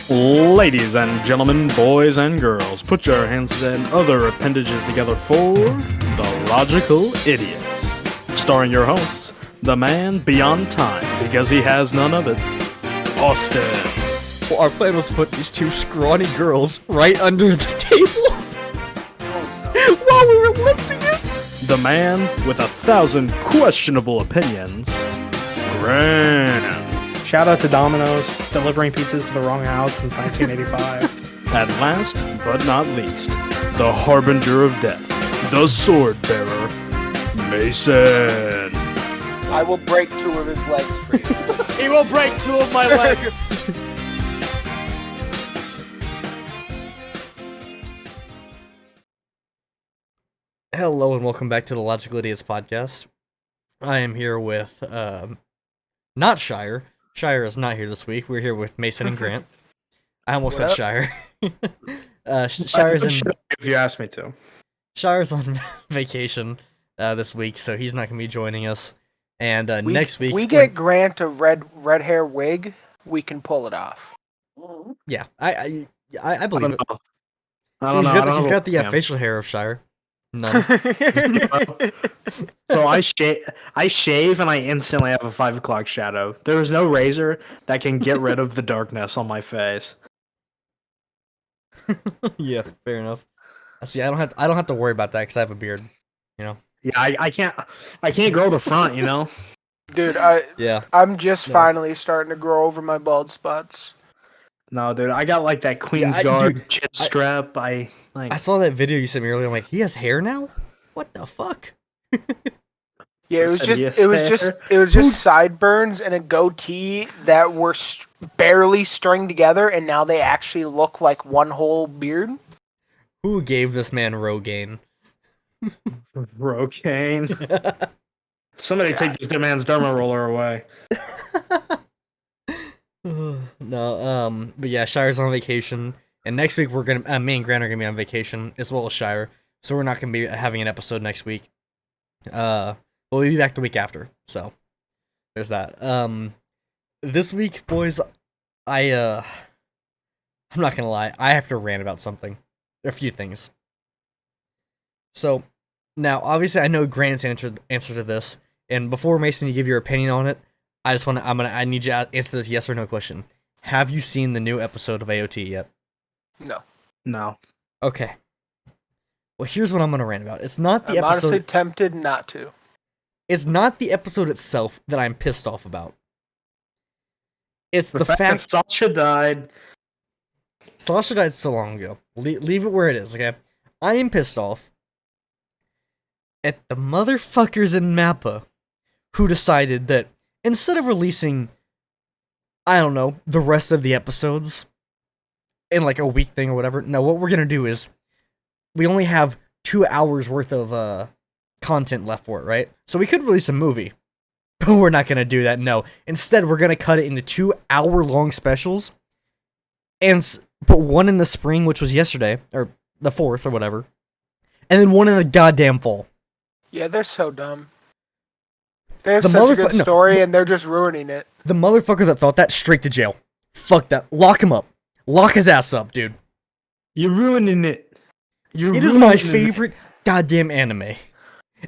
Ladies and gentlemen, boys and girls, put your hands and other appendages together for The Logical Idiots. Starring your hosts, the man beyond time, because he has none of it, Austin. Well, our plan was to put these two scrawny girls right under the table while we were lifting it. The man with 1,000 questionable opinions, Grant. Shout out to Domino's, delivering pizzas to the wrong house in 1985. And last but not least, the harbinger of death, the sword bearer, Mason. I will break 2 of his legs for you. He will break 2 of my legs. Hello and welcome back to the Logical Idiots podcast. I am here with, not Shire. Shire is not here this week. We're here with Mason and Grant. I almost said Shire. Shire's If you ask me to. Shire's on vacation this week, so he's not going to be joining us. And next week... we get Grant a red hair wig, we can pull it off. Yeah, I believe it. I don't know. He's got the facial hair of Shire. None. So I shave and I instantly have a 5 o'clock shadow. There is no razor that can get rid of the darkness on my face. Yeah, fair enough. See, I don't have to worry about that because I have a beard. You know. Yeah, I can't grow the front. You know. Dude, Yeah. I'm just finally starting to grow over my bald spots. No, dude, I got like that Queen's Guard chin strap. I saw that video you sent me earlier. I'm like, he has hair now? What the fuck? Yeah, it was just sideburns and a goatee that were barely strung together, and now they actually look like one whole beard. Who gave this man Rogaine? Rogaine. Somebody take this man's derma roller away. No, but yeah, Shire's on vacation, and next week we're gonna, me and Grant are gonna be on vacation as well as Shire, so we're not gonna be having an episode next week. We'll be back the week after, so there's that. This week, boys, I'm not gonna lie, I have to rant about something, a few things. So now, obviously, I know Grant's answer to this, and before Mason, you give your opinion on it. I need you to answer this yes or no question. Have you seen the new episode of AOT yet? No. Okay. Well, here's what I'm gonna rant about. It's not the I'm episode. honestly tempted not to. It's not the episode itself that I'm pissed off about. It's the fact that Sasha died. Sasha died so long ago. Leave it where it is, okay? I am pissed off at the motherfuckers in MAPPA who decided that instead of releasing, I don't know, the rest of the episodes in like a week thing or whatever, no, what we're gonna do is we only have 2 hours worth of content left for it, right? So we could release a movie, but we're not gonna do that, no. Instead, we're gonna cut it into 2-hour-long specials and put one in the spring, which was yesterday, or the 4th or whatever, and then one in the goddamn fall. Yeah, they're so dumb. They have such a good story, and they're just ruining it. The motherfucker that thought that, straight to jail. Fuck that. Lock him up. Lock his ass up, dude. You're ruining it. It is my favorite goddamn anime.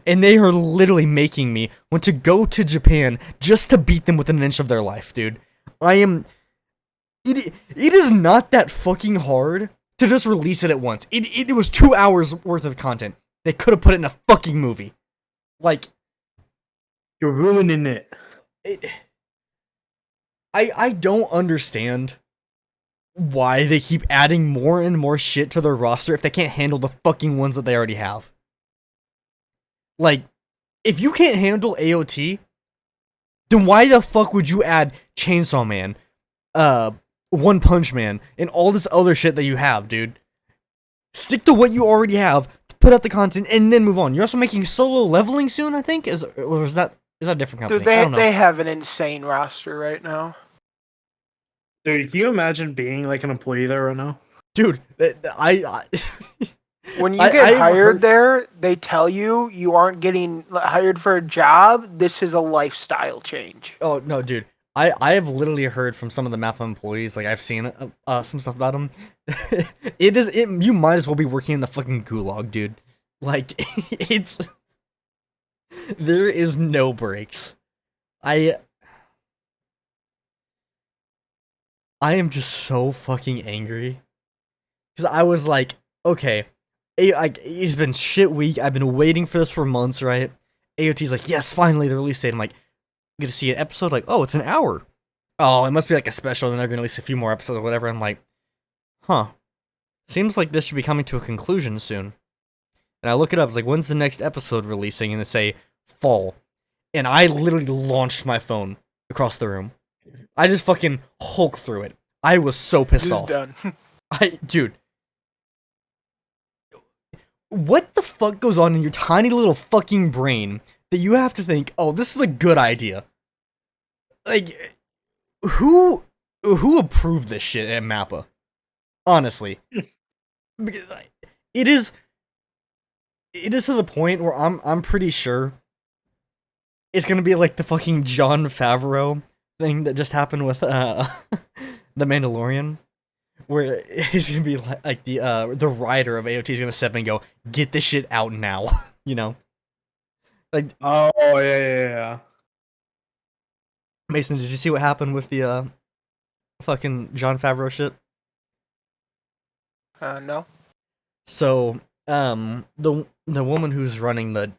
And they are literally making me want to go to Japan just to beat them within an inch of their life, dude. It is not that fucking hard to just release it at once. It was 2 hours worth of content. They could have put it in a fucking movie. Like, you're ruining it. I don't understand why they keep adding more and more shit to their roster if they can't handle the fucking ones that they already have. Like, if you can't handle AOT, then why the fuck would you add Chainsaw Man, One Punch Man, and all this other shit that you have, dude? Stick to what you already have, put out the content, and then move on. You're also making Solo Leveling soon, I think? Is that a different company? Dude, they have an insane roster right now. Dude, can you imagine being like an employee there right now? Dude, when you get hired there, they tell you aren't getting hired for a job. This is a lifestyle change. Oh, no, dude. I have literally heard from some of the Mappa employees, like I've seen some stuff about them. You might as well be working in the fucking gulag, dude. Like it's there is no breaks. I am just so fucking angry because I was like, okay, it's been shit week. I've been waiting for this for months, right? AOT's like, yes, finally the release date. I'm like, I'm gonna see an episode. Like, oh, it's an hour. Oh, it must be like a special. And they're gonna release a few more episodes or whatever. I'm like, huh. Seems like this should be coming to a conclusion soon. And I look it up. It's like, when's the next episode releasing? And they say fall. And I literally launched my phone across the room. I just fucking hulked through it. I was so pissed off. Done. Dude. What the fuck goes on in your tiny little fucking brain that you have to think, oh, this is a good idea? Like, who approved this shit at Mappa? Honestly. Because it is to the point where I'm pretty sure it's gonna be like the fucking Jon Favreau thing that just happened with The Mandalorian, where he's gonna be like the writer of AOT is gonna step in and go, get this shit out now, you know? Like, oh yeah. Mason, did you see what happened with the fucking Jon Favreau shit? No. So, the woman who's running the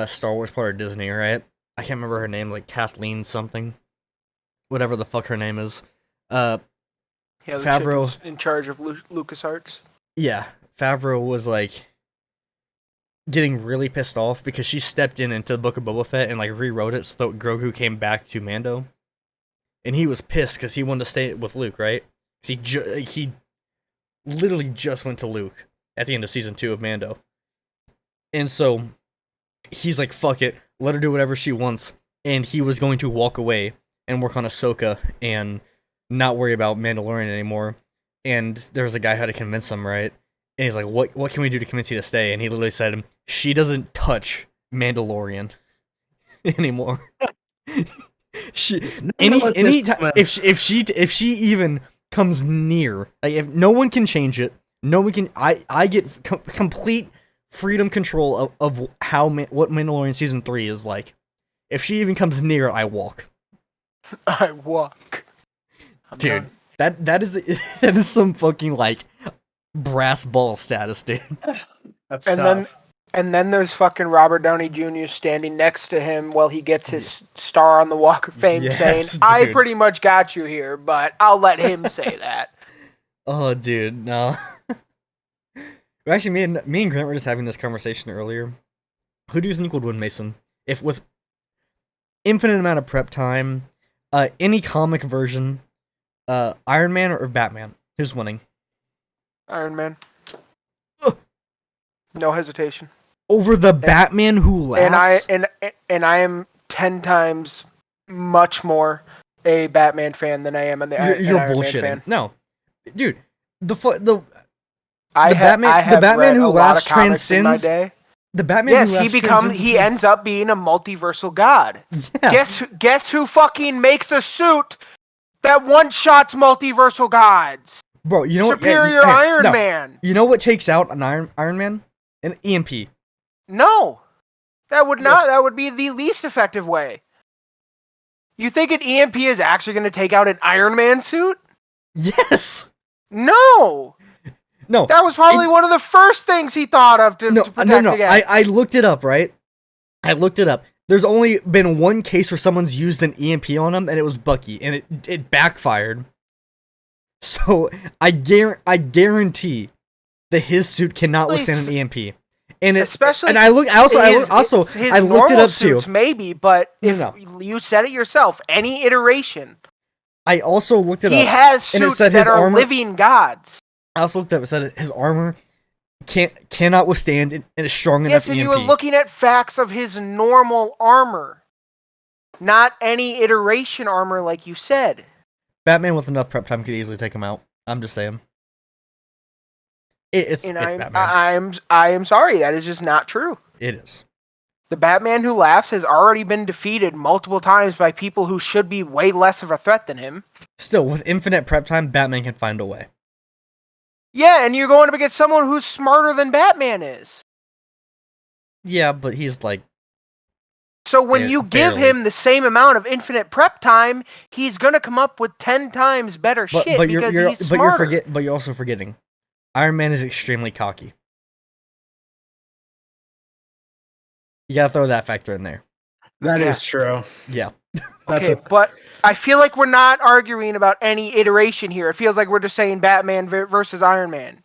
Star Wars part of Disney, right? I can't remember her name, like Kathleen something, whatever the fuck her name is. Yeah, Favreau in charge of LucasArts. Yeah, Favreau was like getting really pissed off because she stepped into the Book of Boba Fett and like rewrote it so that Grogu came back to Mando, and he was pissed because he wanted to stay with Luke, right? 'Cause he literally just went to Luke at the end of season 2 of Mando, and so he's like, fuck it, let her do whatever she wants, and he was going to walk away and work on Ahsoka and not worry about Mandalorian anymore. And there was a guy who had to convince him, right? And he's like, what can we do to convince you to stay? And he literally said, she doesn't touch Mandalorian anymore. If she even comes near, like, if no one can change it, no one can. I get complete freedom control of what Mandalorian season 3 is like. If she even comes near, I walk. I walk. Dude, that is some fucking like brass ball status, dude. That's and tough. then there's fucking Robert Downey Jr. standing next to him while he gets his star on the Walk of Fame, Yes, saying, dude. "I pretty much got you here, but I'll let him say that." Oh, dude, no. Actually, me and Grant were just having this conversation earlier. Who do you think would win, Mason? If with infinite amount of prep time, any comic version, Iron Man or Batman? Who's winning? Iron Man. Ugh. No hesitation. Over the Batman who laughs? And I am 10 times much more a Batman fan than I am an Iron bullshitting. Man fan. No, dude, the Batman who laughs transcends. The Batman yes, who laughs he transcends ends up being a multiversal god. Yeah. Guess who fucking makes a suit that one-shots multiversal gods? Bro, you know Superior what? Iron Man. You know what takes out an Iron Man? An EMP. No, that would not. That would be the least effective way. You think an EMP is actually going to take out an Iron Man suit? Yes. No. No. That was probably one of the first things he thought of to protect against. I looked it up, right? I looked it up. There's only been one case where someone's used an EMP on him, and it was Bucky, and it backfired. So I guarantee that his suit cannot withstand an EMP. And especially, and I looked it up too. Maybe, but if you said it yourself, any iteration. I also looked it up. He has suits that are living gods. I also looked up. It said his armor cannot withstand and is strong enough. Yes, and you were looking at facts of his normal armor, not any iteration armor, like you said. Batman with enough prep time could easily take him out. I'm just saying. It's Batman. I am sorry, that is just not true. It is. The Batman Who Laughs has already been defeated multiple times by people who should be way less of a threat than him. Still, with infinite prep time, Batman can find a way. Yeah, and you're going up against someone who's smarter than Batman is. Yeah, but he's like... So when you give him the same amount of infinite prep time, he's going to come up with 10 times better shit because he's smarter. But you're also forgetting, Iron Man is extremely cocky. You gotta throw that factor in there. That is true. Yeah. Okay, but I feel like we're not arguing about any iteration here. It feels like we're just saying Batman versus Iron Man.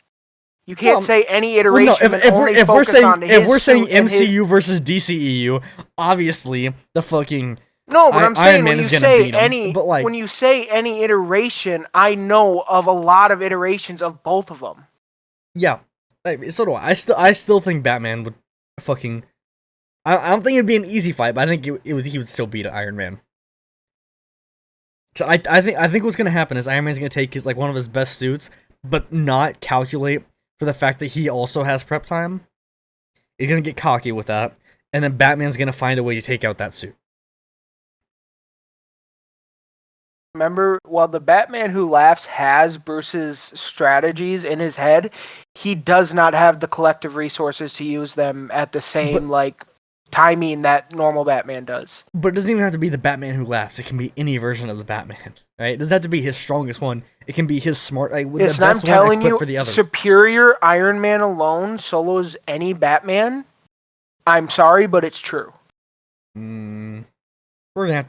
You can't say any iteration. Well, no, if we're saying MCU versus DCEU, obviously the fucking no. But I'm saying when you say any iteration, I know of a lot of iterations of both of them. Yeah, so do I. I still think Batman would fucking. I don't think it'd be an easy fight, but I think he would still beat Iron Man. So I think what's gonna happen is Iron Man's gonna take his one of his best suits, but not calculate for the fact that he also has prep time. He's gonna get cocky with that, and then Batman's gonna find a way to take out that suit. Remember, while the Batman Who Laughs has Bruce's strategies in his head, he does not have the collective resources to use them at the same timing that normal Batman does. But it doesn't even have to be the Batman Who Laughs. It can be any version of the Batman, right? It doesn't have to be his strongest one. It can be his smart, the best I'm telling one you, for the other. superior Iron Man alone solos any Batman. I'm sorry, but it's true. We're gonna have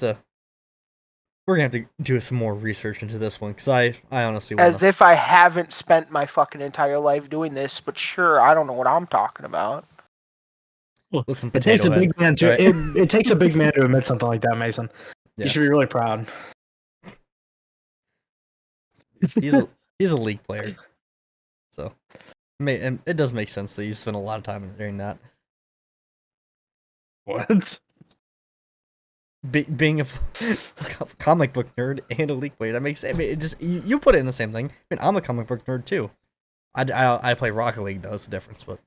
to do some more research into this one, because I honestly wanna... As if I haven't spent my fucking entire life doing this, but sure, I don't know what I'm talking about. Listen, it takes a big man to it takes a big man to admit something like that, Mason. Yeah. You should be really proud. He's a League player, so and it does make sense that you spend a lot of time doing that. What? Being a comic book nerd and a League player, that makes sense. I mean, it just you put it in the same thing. I mean, I'm a comic book nerd too. I play Rocket League though. It's the difference, but.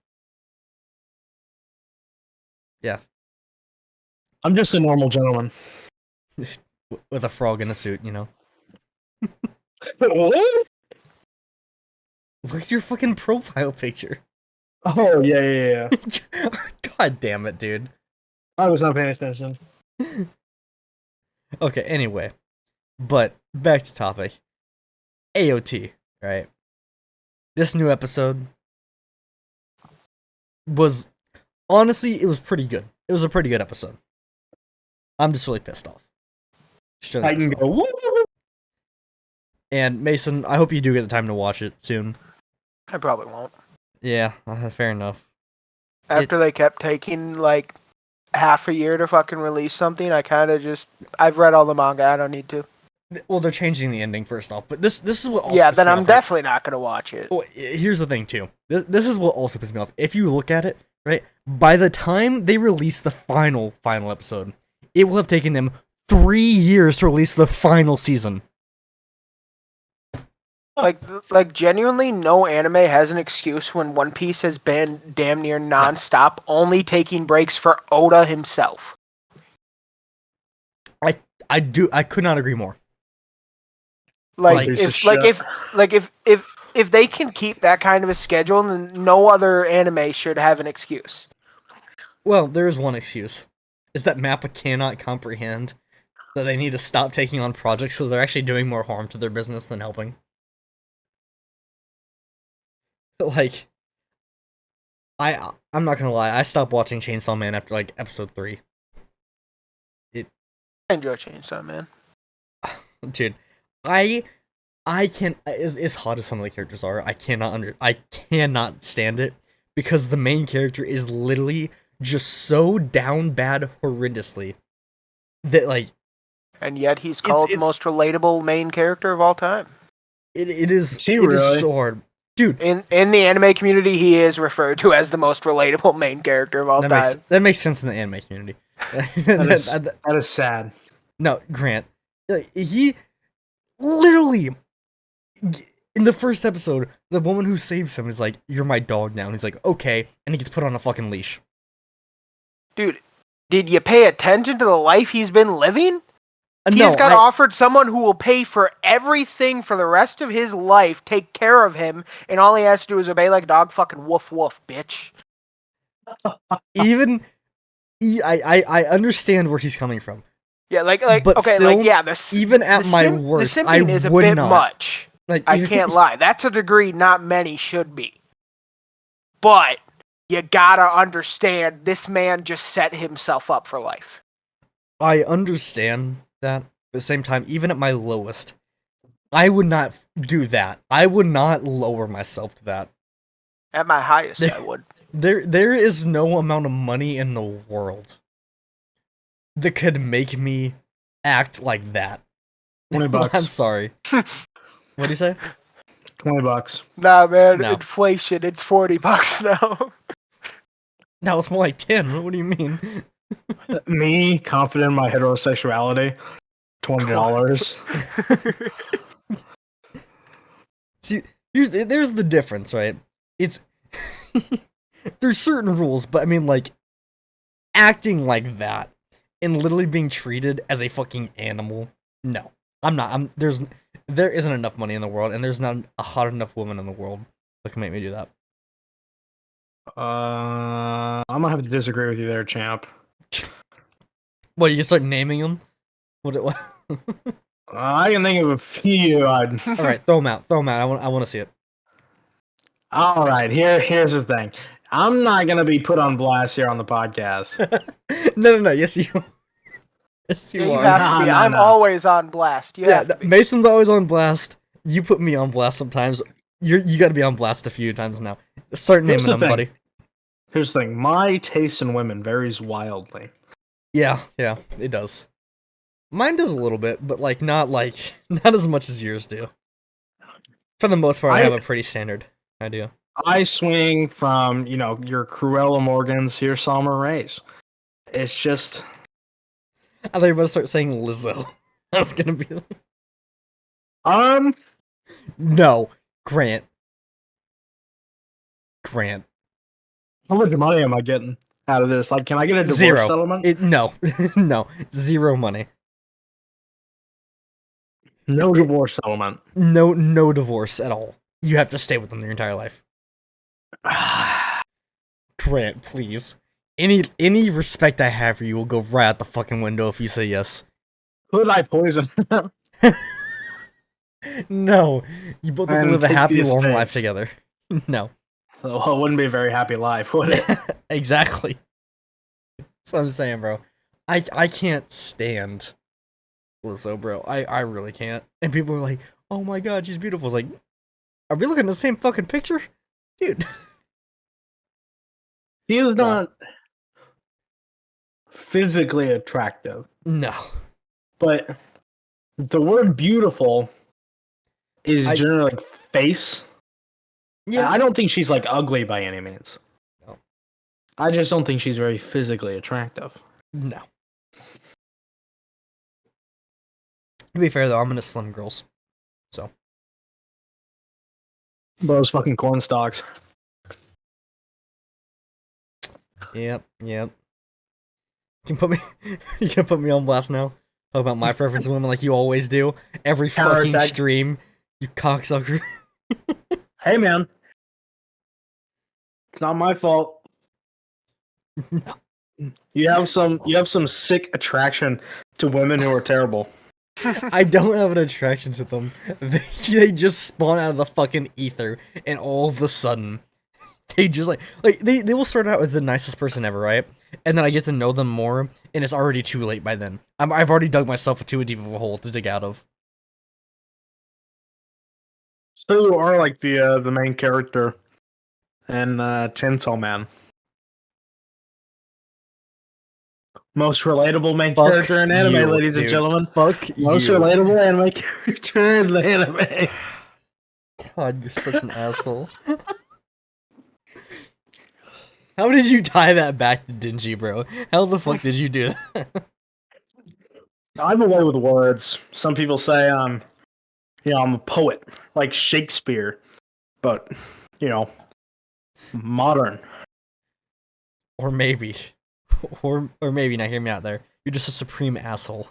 Yeah. I'm just a normal gentleman. With a frog in a suit, you know? What? Look at your fucking profile picture. Oh, yeah. God damn it, dude. I was not paying attention. Okay, anyway. But, back to topic. AOT, right? This new episode was... Honestly, it was pretty good. It was a pretty good episode. I'm just really pissed off. I can go. And Mason, I hope you do get the time to watch it soon. I probably won't. Yeah, fair enough. After they kept taking half a year to fucking release something, I've read all the manga. I don't need to. Well, they're changing the ending first off, but this is what. Also yeah, then I'm definitely not gonna watch it. Well, here's the thing too. This is what also pisses me off. If you look at it. Right? By the time they release the final episode, it will have taken them 3 years to release the final season. Like genuinely, no anime has an excuse when One Piece has been damn near nonstop, only taking breaks for Oda himself. I could not agree more. If they can keep that kind of a schedule, then no other anime should have an excuse. Well, there is one excuse. Is that MAPPA cannot comprehend that they need to stop taking on projects because they're actually doing more harm to their business than helping. I'm not gonna lie, I stopped watching Chainsaw Man after episode 3. I enjoy Chainsaw Man. Dude, I can't, as hot as some of the characters are, I cannot stand it, because the main character is literally just so down bad horrendously, that and yet he's called the most relatable main character of all time. It is so hard. Dude. In the anime community, he is referred to as the most relatable main character of all time. That makes sense in the anime community. That is sad. No, Grant. He literally... In the first episode, the woman who saves him is like, "You're my dog now." And he's like, "Okay." And he gets put on a fucking leash. Dude, Did you pay attention to the life he's been living? He's No, got offered someone who will pay for everything for the rest of his life, take care of him, and all he has to do is obey like a dog. Fucking woof woof, bitch. even I understand where he's coming from. Yeah, like But okay, still, like yeah, even at my worst, the I simping is a would bit not. much. Like I can't lie. That's a degree not many should be. But you gotta understand, this man just set himself up for life. I understand that. At the same time, even at my lowest, I would not do that. I would not lower myself to that. At my highest, I would. There is no amount of money in the world that could make me act like that. $20. I'm sorry. What do you say? $20. Nah, man, No. inflation. It's $40 now. No, it's more like 10. What do you mean? Me, confident in my heterosexuality, $20. See, there's the difference, right? It's there's certain rules, but I mean, like, acting like that and literally being treated as a fucking animal. No, I'm not. There isn't enough money in the world, and there's not a hot enough woman in the world that can make me do that. I'm gonna have to disagree with you there, champ. Well, you can start naming them. What? I can think of a few. All right, throw them out. Throw them out. I want to see it. All right, here's the thing. I'm not gonna be put on blast here on the podcast. No. Yes, you. Yes, Yeah, you you are. have to be. No, I'm no. always on blast. You Yeah, have to be. Mason's always on blast. You put me on blast sometimes. You got to be on blast a few times now. Start Here's naming the them, thing. buddy. Here's the thing. My taste in women varies wildly. Yeah, it does. Mine does a little bit, but not as much as yours do. For the most part, I have a pretty standard idea. I swing from, your Cruella Morgans, your Salma Rays. It's just... I thought you were about to start saying Lizzo. I was gonna be like, no, Grant. How much money am I getting out of this? Like, can I get a divorce Zero. settlement? No, no, zero money. No divorce settlement. No divorce at all. You have to stay with them your entire life. Grant, please. Any respect I have for you will go right out the fucking window if you say yes. Could I poison them? No, you both have to And live a take happy the long life estates. together. No, Well, it wouldn't be a very happy life, would it? exactly. That's what I'm saying, bro. I can't stand Lizzo, bro. I really can't. And people are like, "Oh my god, she's beautiful." It's like, are we looking at the same fucking picture, dude? He is not physically attractive, No. but the word beautiful is I- generally like face. Yeah, I don't think she's like ugly by any means. No. I just don't think she's very physically attractive. no. To be fair though, I'm into slim girls. So Those fucking corn stalks. yep. You can put me you can put me on blast now. Talk about my preference of women like you always do. Every fucking Counterattack. stream, you cocksucker. Hey man, it's not my fault. You have some sick attraction to women who are terrible. I don't have an attraction to them. They just spawn out of the fucking ether, and all of a sudden, they just like they will start out as the nicest person ever, right? And then I get to know them more, and it's already too late by then. I've already dug myself too deep of a hole to dig out of. So you are like the main character in Chainsaw Man. Most relatable main Fuck character in anime, you, ladies and dude. gentlemen. Fuck Most you. relatable anime character in the anime. God, you're such an asshole. How did you tie that back to Dingy, bro? How the fuck did you do that? I'm away with words. Some people say I'm a poet, like Shakespeare, but modern. Or maybe, or maybe not. Hear me out there. You're just a supreme asshole.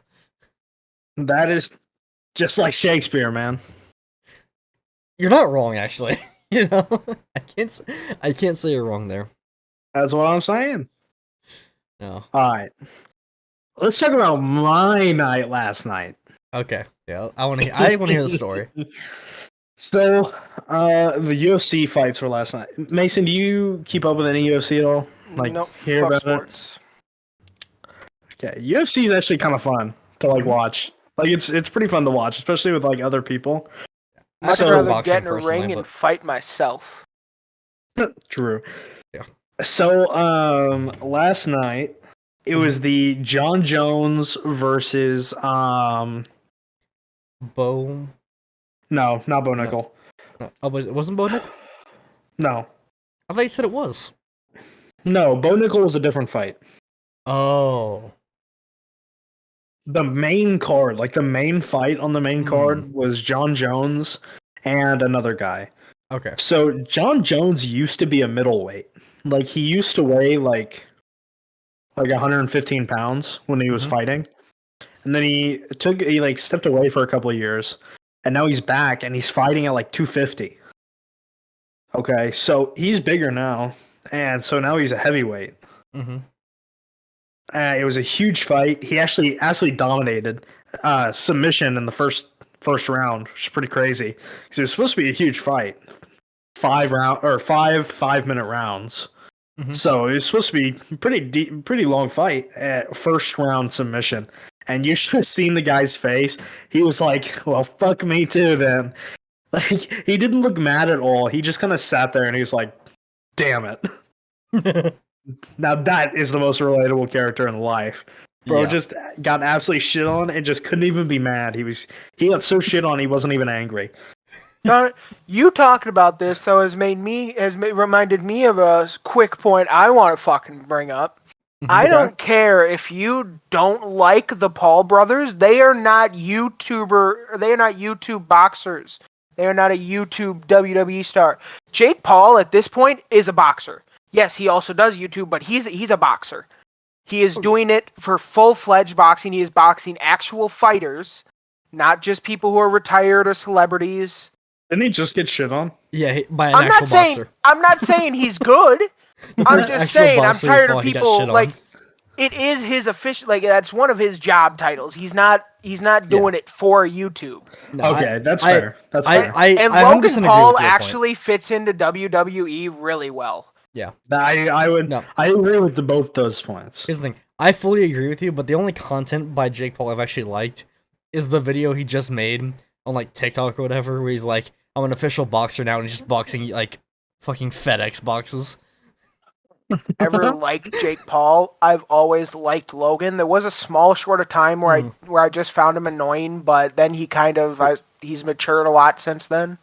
That is just like Shakespeare, man. You're not wrong, actually. You know, I can't say you're wrong there. That's what I'm saying. No. All right. Let's talk about my night last night. Okay. Yeah, I want to hear the story. So, the UFC fights were last night. Mason, do you keep up with any UFC at all? Like, Nope, hear fuck about sports. it? Okay, UFC is actually kind of fun to like watch. Like, it's pretty fun to watch, especially with like other people. I Much prefer rather boxing get in a personally, ring and but- fight myself. True. Yeah. So, last night it was the John Jones versus Bo. no, not Bo Nickel. No, oh, it wasn't Bo Nick? No, I thought you said it was. no, Bo Nickel was a different fight. Oh. The main card, like the main fight on the main card, was John Jones and another guy. Okay. So John Jones used to be a middleweight. Like he used to weigh like 115 pounds when he was Mhm. fighting, and then he like stepped away for a couple of years, and now he's back and he's fighting at like 250. Okay, so he's bigger now, and so now he's a heavyweight. Mm-hmm. It was a huge fight. He actually absolutely dominated submission in the first round, which is pretty crazy because it was supposed to be a huge fight, 5-minute rounds. Mhm. So it was supposed to be pretty long fight at first round submission. And you should have seen the guy's face. He was like, "Well, fuck me too." Then, like, he didn't look mad at all. He just kind of sat there and he was like, "Damn it." Now that is the most relatable character in life. Bro Yeah. just got absolutely shit on and just couldn't even be mad. He got so shit on he wasn't even angry. John, you talking about this though reminded me of a quick point I want to fucking bring up. I don't care if you don't like the Paul brothers. They are not YouTube boxers. They are not a YouTube WWE star. Jake Paul at this point is a boxer. Yes, he also does YouTube, but he's a boxer. He is doing it for full-fledged boxing. He is boxing actual fighters, not just people who are retired or celebrities. Didn't he just get shit on? Yeah, by an I'm actual not saying boxer. I'm not saying he's good. The I'm first just actual saying I'm boxer he tired fought, of he got people shit on. like it is his official that's one of his job titles. He's not doing it for YouTube. No, Okay, that's fair. That's fair. And I 100% Logan agree Paul with your actually fits into WWE really well. I would. No. I agree with both those points. Here's the thing. I fully agree with you, but the only content by Jake Paul I've actually liked is the video he just made on like TikTok or whatever, where he's like, "I'm an official boxer now," and he's just boxing like fucking FedEx boxes. Ever liked Jake Paul? I've always liked Logan. There was a small short of time where I just found him annoying, but then he's matured a lot since then.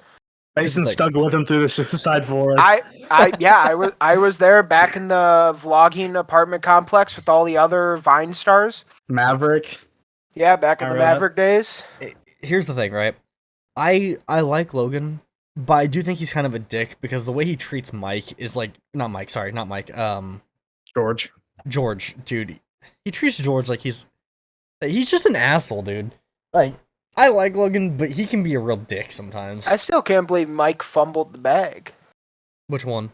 Mason stuck with him through the Suicide Forest. I was there back in the vlogging apartment complex with all the other Vine stars. Maverick. Yeah, back in the remember Maverick days. Here's the thing, right? I like Logan, but I do think he's kind of a dick because the way he treats Mike is like not Mike, George, dude. He treats George like he's just an asshole, dude. Like, I like Logan, but he can be a real dick sometimes. I still can't believe Mike fumbled the bag. Which one?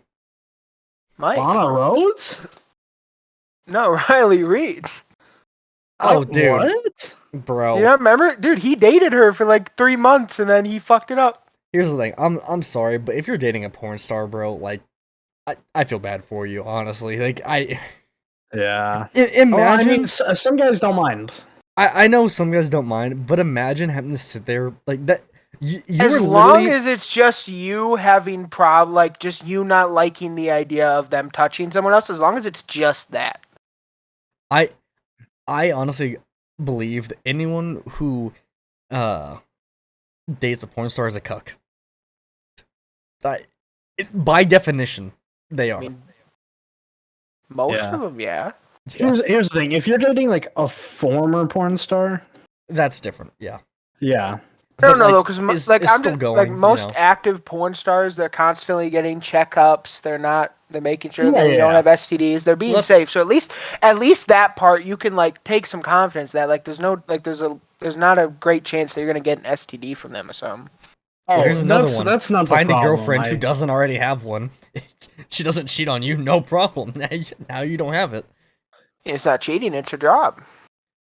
Mike? Lana Rhodes? No, Riley Reid. Oh, dude. What? Bro. You don't remember? Dude, he dated her for like 3 months and then he fucked it up. Here's the thing. I'm sorry, but if you're dating a porn star, bro, like I feel bad for you, honestly. Like Yeah. imagine Some guys don't mind. I know some guys don't mind, but imagine having to sit there like that. You As were long literally as it's just you having just you not liking the idea of them touching someone else, as long as it's just that. I honestly believe that anyone who dates a porn star is a cuck. By definition, they are. I mean, most Yeah. of them, yeah. Here's the thing. If you're dating like a former porn star, That's different. Yeah. yeah. I don't but, know though, like, because is like I'm still just going. like you most know? active porn stars, they're constantly getting checkups. They're making sure Yeah, they don't yeah. have STDs. They're being Well, safe. So at least that part you can like take some confidence that like there's not a great chance that you're gonna get an STD from them or something. Well, Oh, here's another that's one. that's not Find the a problem. girlfriend who doesn't already have one. She doesn't cheat on you, no problem. Now you don't have it. It's not cheating; it's a job.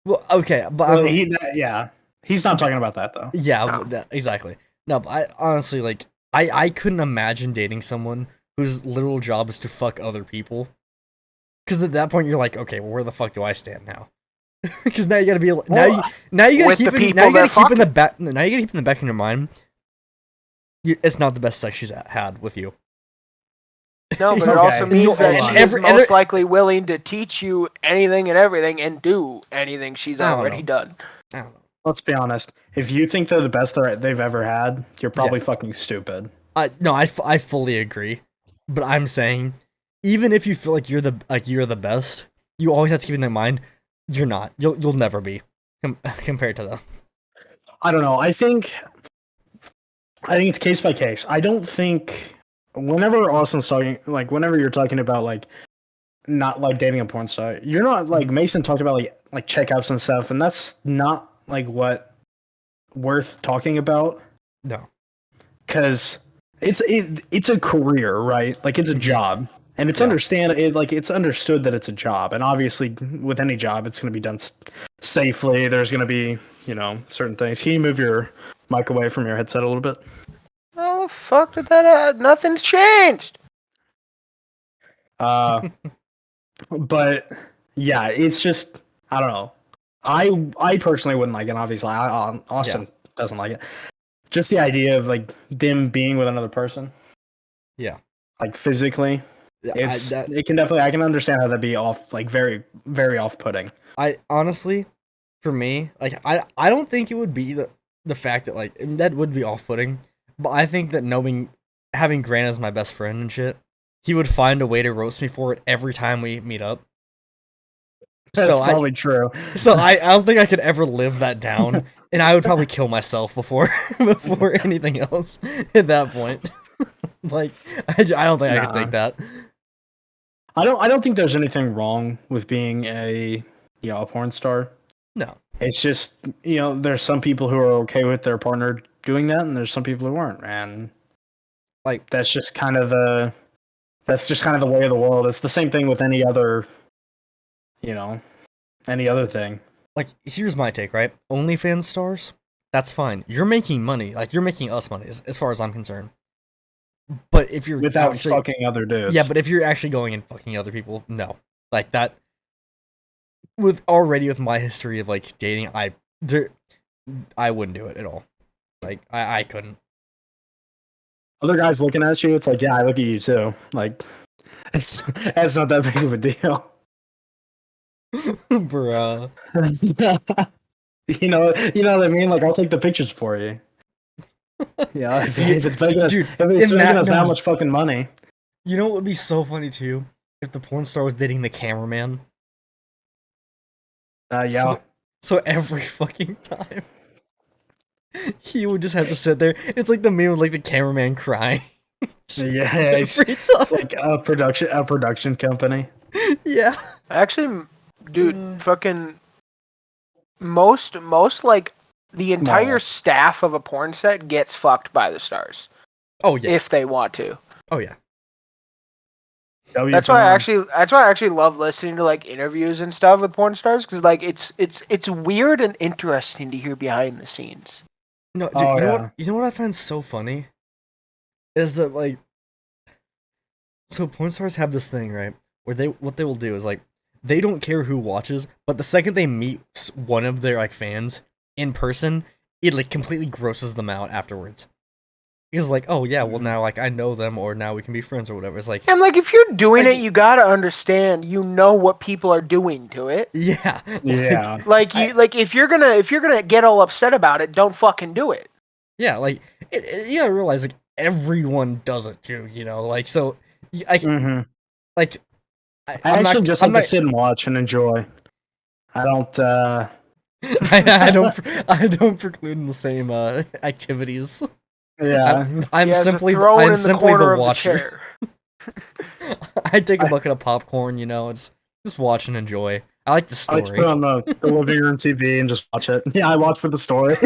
Well, okay, but Well, I'm, yeah, he's not talking about that though. yeah, No. exactly. No, but I honestly like I couldn't imagine dating someone whose literal job is to fuck other people. Because at that point you're like, okay, well, where the fuck do I stand now? Because now you gotta be now you gotta with keep the in, people now you gotta that keep in the fuck back now you gotta keep in the back of your mind. It's not the best sex she's had with you. No, but it Okay. also means that And she's every- and most there- likely willing to teach you anything and everything and do anything she's I don't already know. done. I don't know. Let's be honest. If you think they're the best they've ever had, you're probably fucking stupid. No, I fully agree, but I'm saying, even if you feel like you're the best, you always have to keep in mind you're not. You'll never be compared to them. I don't know. I think it's case by case. I don't think whenever Austin's talking, like whenever you're talking about like not like dating a porn star, you're not like Mason talked about like checkups and stuff, and that's not like what worth talking about No. because it's a career, right? Like it's a job. And it's Yeah. it's understood that it's a job, and obviously with any job, it's going to be done safely. There's going to be, certain things. Can you move your mic away from your headset a little bit? Oh fuck did that add? Nothing's changed. But yeah, it's just I don't know. I personally wouldn't like it. Obviously, Austin doesn't like it. Just the idea of like them being with another person. Yeah. Like physically. It can definitely I can understand how that'd be off like very very off putting. I honestly, for me, like I don't think it would be the fact that like that would be off putting, but I think that having Grant as my best friend and shit, he would find a way to roast me for it every time we meet up. That's probably true. So I don't think I could ever live that down, and I would probably kill myself before anything else at that point. Like I don't think I could take that. I don't think there's anything wrong with being a porn star. No. It's just there's some people who are okay with their partner doing that, and there's some people who aren't, and like that's just kind of the way of the world. It's the same thing with any other thing. Like here's my take, right? OnlyFans stars, that's fine. You're making money, like you're making us money as far as I'm concerned. But if you're Without fucking other dudes. Yeah, but if you're actually going and fucking other people, no. Like that with my history of like dating, I wouldn't do it at all. Like I couldn't. Other guys looking at you, it's like, yeah, I look at you too. Like it's not that big of a deal. Bruh. you know what I mean? Like I'll take the pictures for you. Yeah, if it's making us, Dude, making us that much fucking money. You know what would be so funny too? If the porn star was dating the cameraman. Yeah. So every fucking time, he would just have to sit there. It's like the meme with like the cameraman crying. Yeah, it's Every time. like a production company. Yeah. Actually, dude, fucking most like the entire staff of a porn set gets fucked by the stars Oh yeah. if they want to. Oh yeah. That's why I actually love listening to like interviews and stuff with porn stars because like it's weird and interesting to hear behind the scenes. No, dude, you know what I find so funny is that like, so porn stars have this thing, right, where what they will do is like they don't care who watches, but the second they meet one of their like fans in person, it like completely grosses them out afterwards. Because like, oh yeah, well now like I know them, or now we can be friends or whatever. It's like, And like if you're doing it, you gotta understand, what people are doing to it. yeah, Yeah. Like if you're gonna get all upset about it, don't fucking do it. yeah, like you gotta realize like everyone does it too, like so. Like I actually just like to sit and watch and enjoy. I don't I don't preclude in the same activities. Yeah. I'm He has a simply throne I'm in the simply corner the of watcher. chair. I take a bucket of popcorn, you know, it's just watch and enjoy. I like the I like to put story. on the living room TV and just watch it. Yeah, I watch for the story.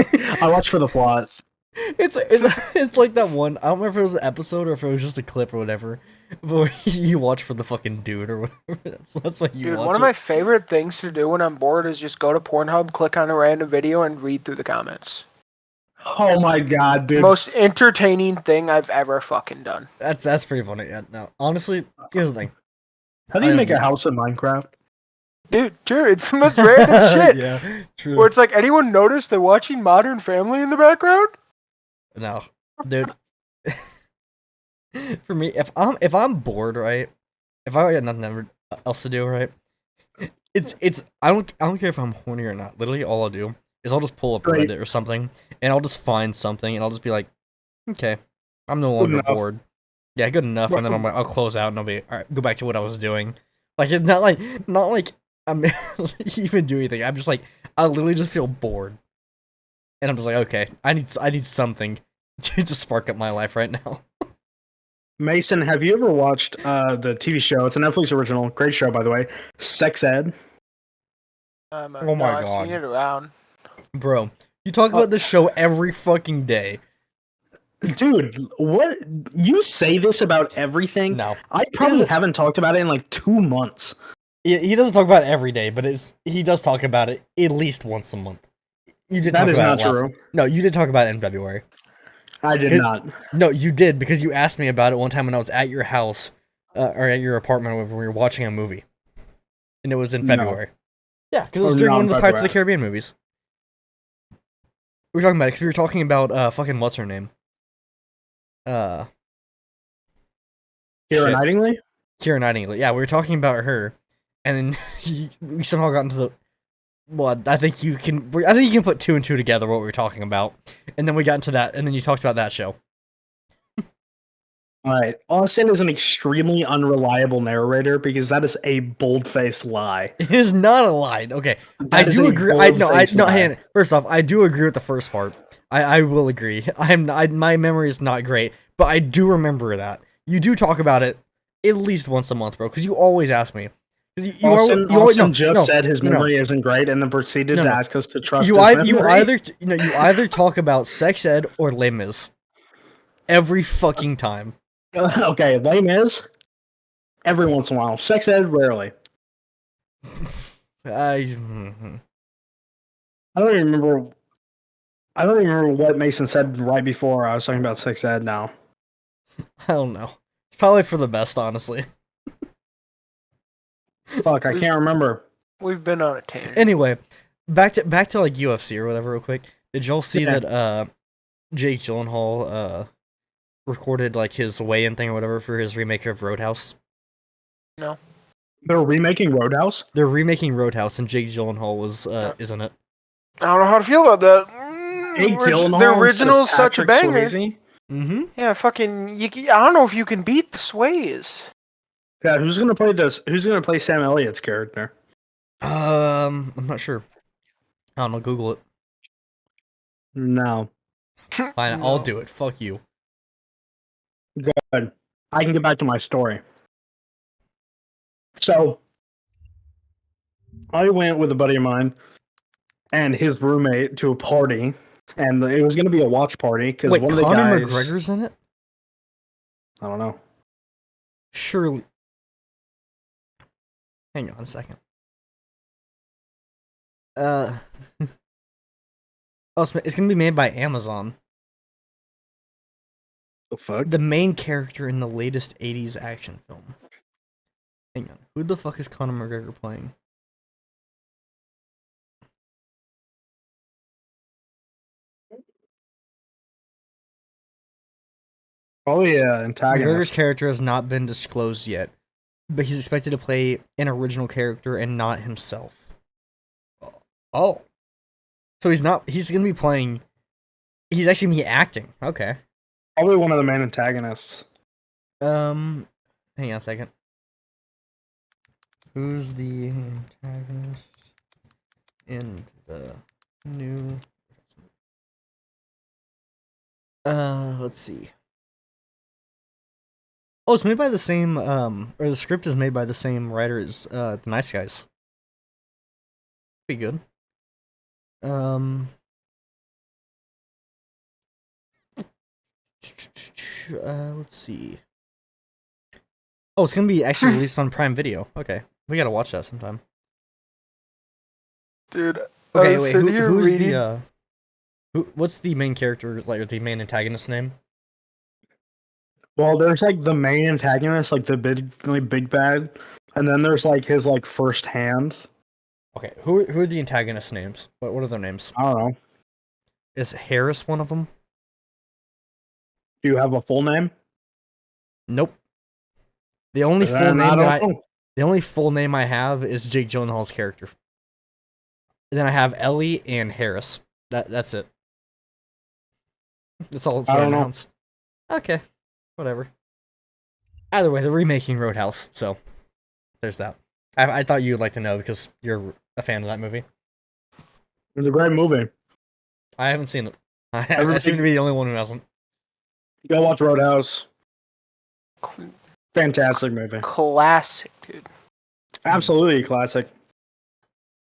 I watch for the plot. It's like that one. I don't remember if it was an episode or if it was just a clip or whatever. But you watch for the fucking dude or whatever. That's what you Dude, watch. one of my favorite things to do when I'm bored is just go to Pornhub, click on a random video, and read through the comments. Oh my god, dude. Most entertaining thing I've ever fucking done. That's pretty funny. Yeah, no, honestly, here's the thing. How do you I make a agree. house in Minecraft? Dude, it's the most random shit. Yeah, true. Where it's like, anyone notice they're watching Modern Family in the background? No, dude. For me, if I'm bored, right? If I got nothing else to do, right? It's I don't care if I'm horny or not. Literally, all I'll do is I'll just pull up Great. Reddit or something, and I'll just find something, and I'll just be like, okay, I'm no Good longer enough. bored. Yeah, good enough. And then I'll close out and I'll be all right. Go back to what I was doing. Like it's not like I'm even doing anything. I'm just like I literally just feel bored, and I'm just like, okay, I need something to spark up my life right now. Mason, have you ever watched the TV show? It's a Netflix original. Great show, by the way. Sex Ed. Oh my no, I've God. seen it around. Bro, you talk about this show every fucking day. Dude, what? You say this about everything? No, I probably haven't talked about it in like 2 months. he doesn't talk about it every day, but he does talk about it at least once a month. You did That talk is about not it last. true. No, you did talk about it in February. I did His- not. No, you did because you asked me about it one time when I was at your house or at your apartment when we were watching a movie, and it was in No. February. Yeah, because it was Oh, during not one in of the Pirates of the February. Caribbean movies. We were talking about it because we were talking about fucking what's her name? Keira Shit. Knightley? Keira Knightley. Yeah, we were talking about her, and then we somehow got into the. Well, I think you can put two and two together what we were talking about, and then we got into that, and then you talked about that show. Alright. Austin is an extremely unreliable narrator because that is a bold-faced lie. It is not a lie. Okay, I That is do a agree. bold-faced lie. Hang on. First off, I do agree with the first part. I will agree. My memory is not great, but I do remember that you do talk about it at least once a month, bro. Because you always ask me. Because Austin just said his memory isn't great and then proceeded No, to no. ask us to trust You his memory. either talk about Sex Ed or Les Mis every fucking time. Okay, Les Mis, every once in a while. Sex Ed, rarely. I I don't even remember what Mason said right before I was talking about Sex Ed now. don't know. It's probably for the best, honestly. Fuck, I can't remember. We've been on a tangent. Anyway, back to like UFC or whatever, real quick. Did y'all see Yeah. that Jake Gyllenhaal recorded like his weigh-in thing or whatever for his remake of Roadhouse? No. They're remaking Roadhouse? They're remaking Roadhouse, and Jake Gyllenhaal was isn't it? I don't know how to feel about that. Jake Gyllenhaal The instead of original's such a Patrick banger. Swayze? Mm-hmm. Yeah, fucking. I don't know if you can beat the Sways. Yeah, who's gonna play this? Who's gonna play Sam Elliott's character? I'm not sure. I don't know. Google it. No. Fine, I'll do it. Fuck you. Good. I can get back to my story. So, I went with a buddy of mine and his roommate to a party, and it was going to be a watch party because Wait, one of the Conor guys. McGregor's in it? I don't know. Surely. Hang on a second. Oh, it's gonna be made by Amazon. The fuck? The main character in the latest 80s action film. Hang on. Who the fuck is Conor McGregor playing? Probably McGregor's antagonist. character has not been disclosed yet, but he's expected to play an original character and not himself. Oh. So he's gonna be playing, he's actually gonna be acting. Okay. Probably one of the main antagonists. Hang on a second. Who's the antagonist in the new. Let's see. Oh, it's made by the same, or the script is made by the same writer as, The Nice Guys. Pretty good. Let's see. Oh, it's gonna be actually released on Prime Video. Okay, we gotta watch that sometime. Dude. I Okay, was wait, sitting here who's reading- the, what's the main character, like, or the main antagonist's name? Well, there's like the main antagonist, like the big bad, and then there's like his like first hand. Okay, who are the antagonists' names? What are their names? I don't know. Is Harris one of them? Do you have a full name? Nope. The only full Then name that don't know. the only full name I have is Jake Gyllenhaal's character. And then I have Ellie and Harris. That's it. That's all it's I been don't know. announced. Okay, whatever. Either way, they're remaking Roadhouse, so there's that. I thought you'd like to know because you're a fan of that movie. It's a great movie. I haven't seen it. I Everybody- seem to be the only one who hasn't. Go watch Roadhouse. Cl- Fantastic movie. Classic, dude. Absolutely a classic.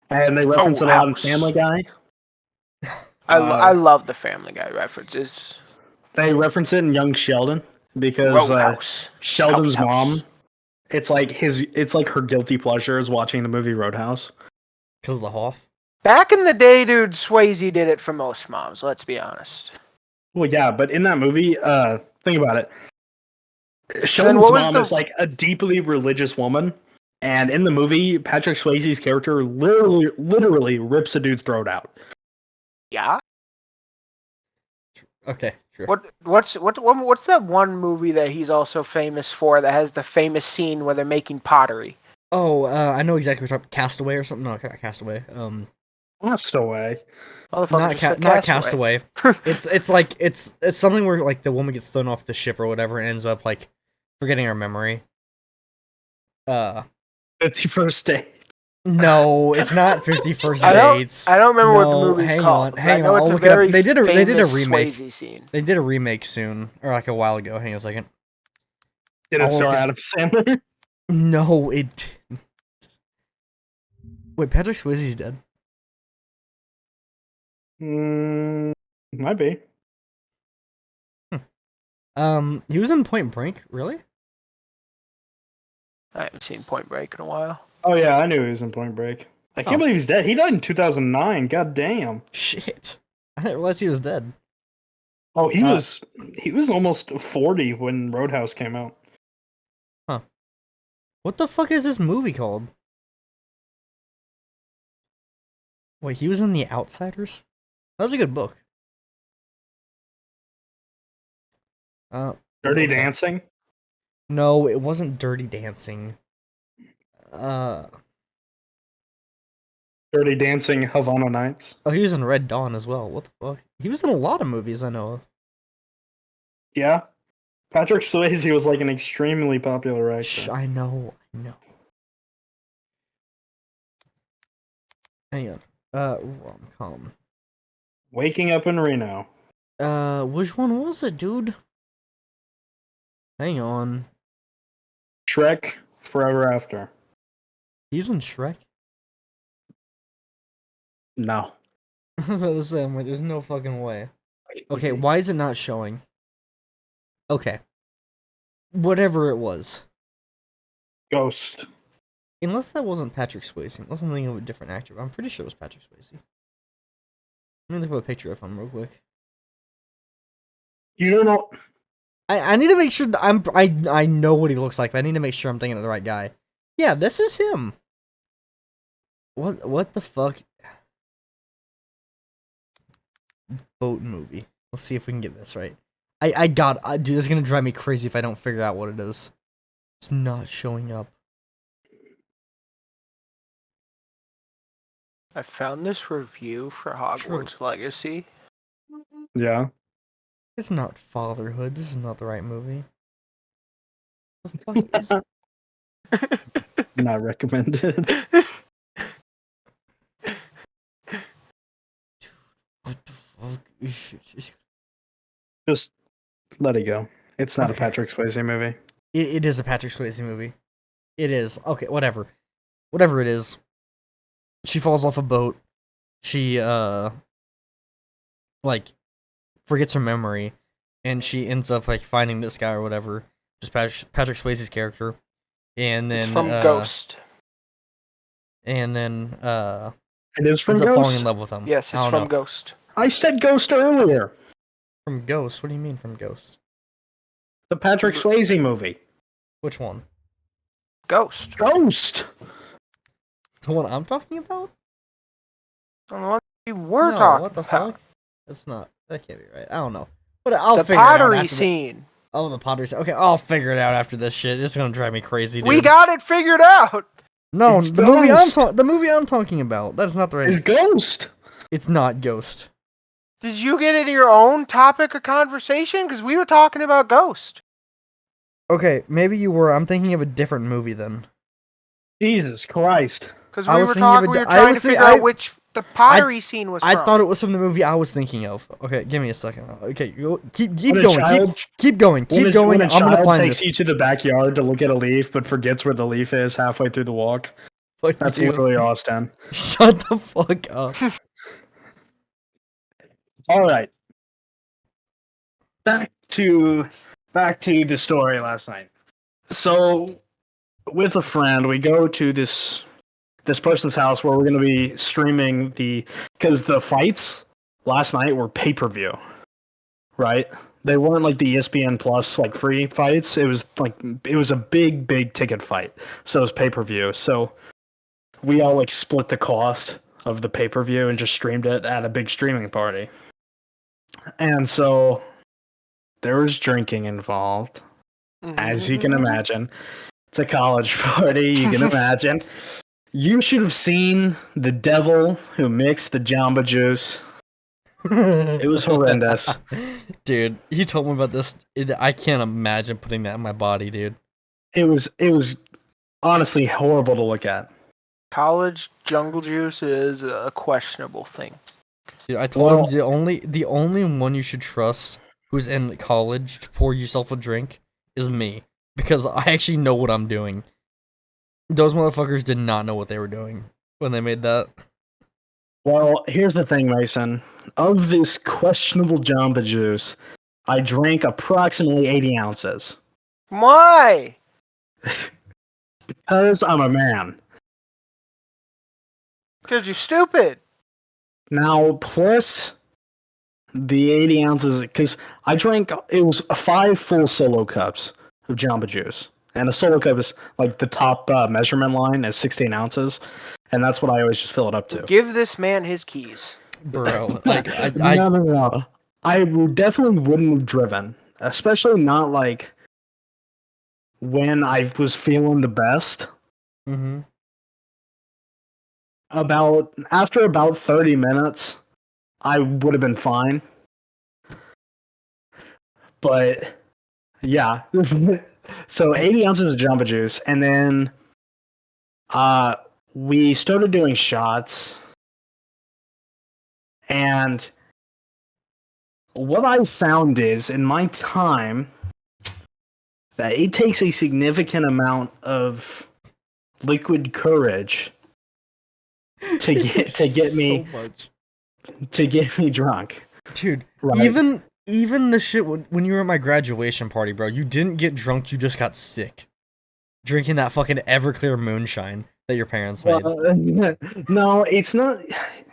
And they reference it a lot in Roadhouse. Family Guy. I love the Family Guy references. They reference it in Young Sheldon because Roadhouse. Sheldon's House. mom. It's like her guilty pleasure is watching the movie Roadhouse. Because of the Hoff. Back in the day, dude, Swayze did it for most moms. Let's be honest. Well, yeah, but in that movie, think about it. what Sheldon's was mom the- is like a deeply religious woman, and in the movie, Patrick Swayze's character literally rips a dude's throat out. Yeah. Okay, sure. What's that one movie that he's also famous for that has the famous scene where they're making pottery? Oh, I know exactly what you're talking. Castaway or something? No, not Castaway. Castaway. Motherfucker, Not Castaway. It's like it's something where like the woman gets thrown off the ship or whatever and ends up like forgetting her memory. 51st Date. No, it's not 51st I don't- Dates. I don't remember what the No, movie's hang called. on, but hang I know on, it's I'll a look it up. very They did a famous remake. Swayze scene. They did a remake soon, or like a while ago. Hang on a second. Did All it of star this- Adam Sandler? No, it didn't. Wait, Patrick Swayze's dead. Might be. He was in Point Break, really? I haven't seen Point Break in a while. Oh yeah, I knew he was in Point Break. I can't Oh. believe he's dead. He died in 2009. God damn. Shit. I didn't realize he was dead. Oh, he was almost 40 when Roadhouse came out. What the fuck is this movie called? Wait, he was in The Outsiders? That was a good book. Dirty Okay. Dancing. No, it wasn't Dirty Dancing. Dirty Dancing, Havana Nights. Oh, he was in Red Dawn as well. What the fuck? He was in a lot of movies I know of. Yeah. Patrick Swayze was like an extremely popular Shh, actor. I know. Hang on. Rom-com. Waking Up in Reno. Which one was it, dude? Hang on. Shrek, Forever After. He's in Shrek? No. I'm about to say, I'm like, there's no fucking way. Okay, why is it not showing? Okay. Whatever it was. Ghost. Unless that wasn't Patrick Swayze. Unless I'm thinking of a different actor. But I'm pretty sure it was Patrick Swayze. Let me look up a picture of him real quick. You don't know. I need to make sure that I know what he looks like, but I need to make sure I'm thinking of the right guy. Yeah, this is him. What the fuck? Boat movie. Let's see if we can get this right. Dude, this is gonna drive me crazy if I don't figure out what it is. It's not showing up. I found this review for Hogwarts Legacy. Yeah. It's not Fatherhood. This is not the right movie. The fuck is Not recommended. Just let it go. It's not a Okay. Patrick Swayze movie. It is a Patrick Swayze movie. It is. Okay, whatever. Whatever it is. She falls off a boat. She, like, forgets her memory. And she ends up, like, finding this guy or whatever. Just Patrick Swayze's character. And then, It's from Ghost. And then, It is from ends up falling in Ghost. love with him. Yes, I it's don't from know. Ghost. I said Ghost earlier. From Ghost? What do you mean from Ghost? The Patrick Swayze movie. Which one? Ghost. Ghost. The one I'm talking about? On the one we were No, talking what the about. fuck? That's not. That can't be right. I don't know. But I'll The figure it out pottery after scene. Oh, the pottery scene. Okay, I'll figure it out after this shit. It's gonna drive me crazy, dude. We got it figured out. no, It's the movie Ghost. the movie I'm talking about. That's not the right. It's Ghost. It's not Ghost. Did you get into your own topic of conversation? Because we were talking about Ghost. Okay, maybe you were. I'm thinking of a different movie then. Jesus Christ. Because I we was were thinking of talking. a We di- were I trying was to think- figure I- out which the pottery scene was I from. thought it was from the movie I was thinking of. Okay, give me a second. Okay, keep When a going. child- Keep going. when Keep going. When a I'm gonna child find takes this. you to the backyard to look at a leaf, but forgets where the leaf is halfway through the walk. Fuck That's you. literally Austin. Shut the fuck up. All right. Back to the story last night. So, with a friend, we go to this person's house where we're going to be streaming because the fights last night were pay-per-view, right? They weren't like the ESPN Plus like free fights. It was a big ticket fight. So it was pay-per-view. So we all like split the cost of the pay-per-view and just streamed it at a big streaming party. And so there was drinking involved, as you can imagine. It's a college party, you can imagine. You should have seen the devil who mixed the Jamba Juice. It was horrendous. Dude, you told me about this. I can't imagine putting that in my body, dude. It was honestly horrible to look at. College jungle juice is a questionable thing. Dude, I told Well- him the only one you should trust who's in college to pour yourself a drink is me, because I actually know what I'm doing. Those motherfuckers did not know what they were doing when they made that. Well, here's the thing, Mason. Of this questionable Jamba Juice, I drank approximately 80 ounces. Why? Because I'm a man. Because you're stupid. Now, plus the 80 ounces, because I drank, it was 5 full solo cups of Jamba Juice. And a solo cup is like the top measurement line is 16 ounces. And that's what I always just fill it up to. Give this man his keys. Bro, like, No. I definitely wouldn't have driven. Especially not like when I was feeling the best. Mhm. After about 30 minutes, I would have been fine. But yeah. So 80 ounces of Jamba Juice, and then we started doing shots. And what I found is in my time that it takes a significant amount of liquid courage to get me drunk. Dude, Right. even the shit when you were at my graduation party, bro, you didn't get drunk, you just got sick. Drinking that fucking Everclear moonshine that your parents made. Well, no, it's not.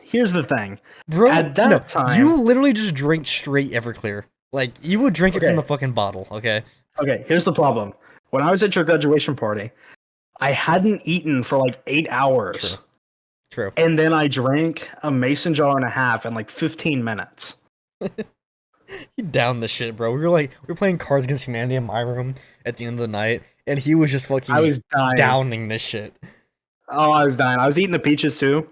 Here's the thing. Bro, at that no, time- you literally just drank straight Everclear. Like, you would drink it from Okay. the fucking bottle, okay? Okay, here's the problem. When I was at your graduation party, I hadn't eaten for like 8 hours. True. And then I drank a mason jar and a half in like 15 minutes. He downed the shit, bro. We were playing Cards Against Humanity in my room at the end of the night, and he was just fucking I was dying. downing this shit. Oh, I was dying. I was eating the peaches too.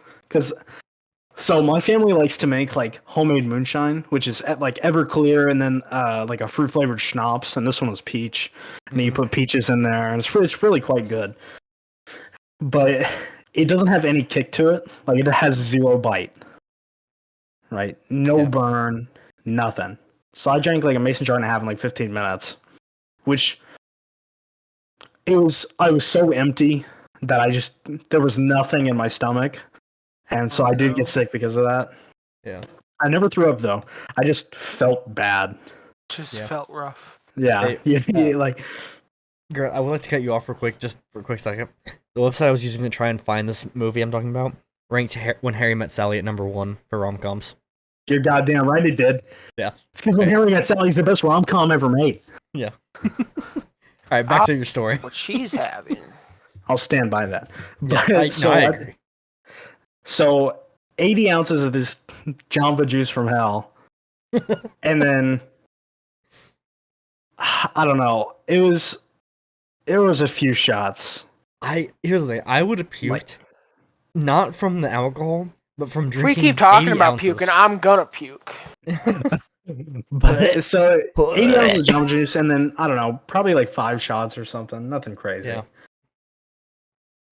So my family likes to make like homemade moonshine, which is like Everclear and then like a fruit flavored schnapps, and this one was peach. And then you put peaches in there, and it's really quite good. But it doesn't have any kick to it. Like it has zero bite. Right? No Yeah. burn. Nothing. So I drank like a mason jar and a half in like 15 minutes, which I was so empty that there was nothing in my stomach. And so I did get sick because of that. Yeah. I never threw up though. I just felt bad. Just Yeah. felt rough. Yeah. Hey, like Grant, I would like to cut you off just for a quick second. The website I was using to try and find this movie I'm talking about ranked When Harry Met Sally at number 1 for rom-coms. you're goddamn right it did. Yeah. It's because When Harry Met Sally's the best rom-com ever made. Yeah. Alright, back to your story. What she's having. I'll stand by that. Yeah, But, I agree. So 80 ounces of this Jamba Juice from hell. And then I don't know. It was a few shots. Here's the thing. I would have puked, not from the alcohol, but from If we drinking. keep talking 80 about ounces. puking, I'm gonna puke. But so 80 ounces of Jamba Juice, and then I don't know, probably like 5 shots or something. Nothing crazy. Yeah.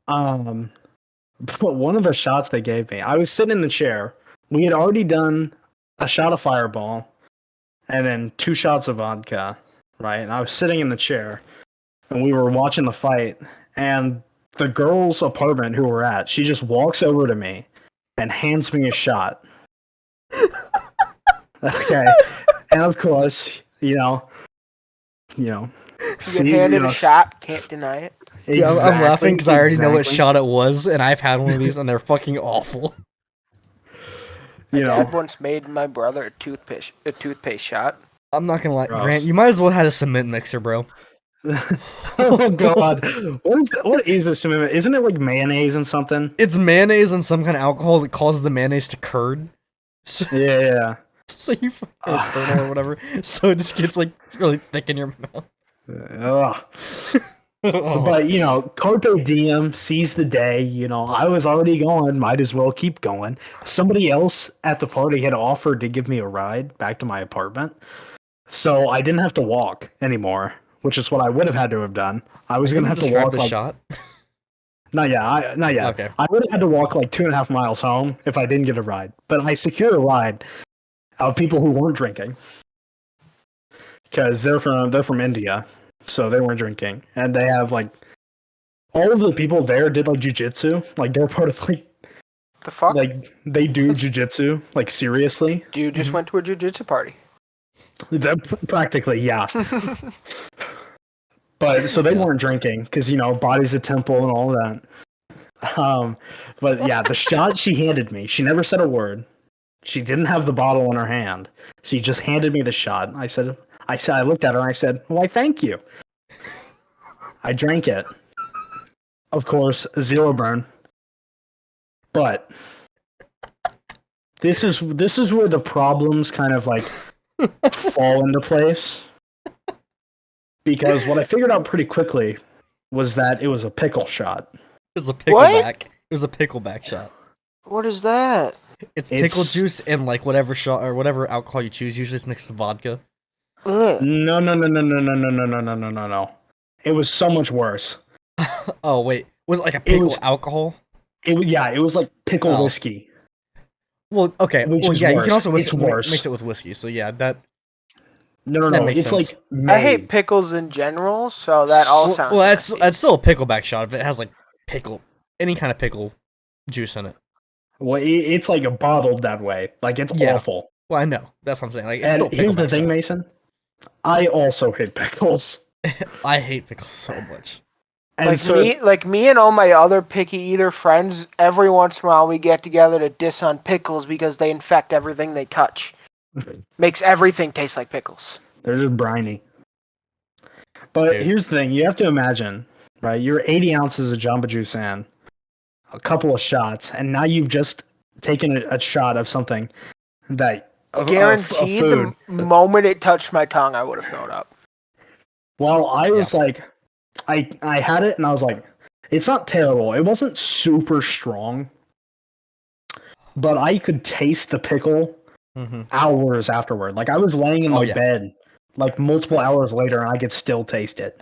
But one of the shots they gave me, I was sitting in the chair. We had already done a shot of Fireball, and then 2 shots of vodka, right? And I was sitting in the chair, and we were watching the fight, and the girl's apartment who we're at, she just walks over to me and hands me a shot. Okay. And of course, You get handed a shot, can't deny it. See, I'm laughing because I already know what exactly. shot it was, and I've had one of these, and they're fucking awful. My You dad know, once made my brother a toothpaste shot. I'm not gonna lie, Gross. Grant. You might as well have had a cement mixer, bro. oh god, what is this? Isn't it like mayonnaise and something? It's mayonnaise and some kind of alcohol that causes the mayonnaise to curd. So, Yeah. so you fucking curdle or whatever. So it just gets like really thick in your mouth. Ugh. But carpe diem, seize the day. I was already going, might as well keep going. Somebody else at the party had offered to give me a ride back to my apartment, so I didn't have to walk anymore, which is what I would have had to have done. I was gonna have to Describe walk the like shot. not yet. Not yet. Okay. I would have had to walk like 2.5 miles home if I didn't get a ride. But I secured a ride of people who weren't drinking because they're from India, so they weren't drinking, and they have like all of the people there did like jujitsu. Like they're part of The fuck? like they do jujitsu like seriously. Dude just went to a jujitsu party. Practically, yeah. But so they weren't drinking because body's a temple and all that. But yeah, the shot she handed me, she never said a word. She didn't have the bottle in her hand. She just handed me the shot. I looked at her and I said, "Why, thank you." I drank it. Of course, 0 burn. But this is where the problems kind of like fall into place. Because what I figured out pretty quickly was that it was a pickle shot. It was a What? pickleback. It was a pickleback shot. What is that? It's pickle It's- juice and like whatever shot or whatever alcohol you choose. Usually it's mixed with vodka. Ugh. No. It was so much worse. Oh wait, was it like a pickle was- alcohol? It was like pickle Oh. whiskey. Well, okay. Which Well, is yeah, you worse. can also It's worse. mix it with whiskey. So yeah, that No. That makes It's sense. like I hate made. pickles in general, so that all well, sounds. well, that's nasty. still a pickleback shot if it has like any kind of pickle juice in it. Well, it's like a bottled that way. Like it's Yeah. awful. Well, I know that's what I'm saying. Like, it's And still a here's the pickleback thing, shot. Mason. I also hate pickles. I hate pickles so much. And like me and all my other picky eater friends, every once in a while we get together to diss on pickles because they infect everything they touch. Makes everything taste like pickles. they're just briny. But Dude. here's the thing: you have to imagine, right? You're 80 ounces of Jamba Juice in, a couple of shots, and now you've just taken a shot of something that of Guaranteed, food. the moment it touched my tongue, I would have thrown up. Well, I was like, I had it, and I was like, it's not terrible. It wasn't super strong, but I could taste the pickle Mm-hmm. hours afterward. Like I was laying in Oh, my yeah. bed, like multiple hours later, and I could still taste it.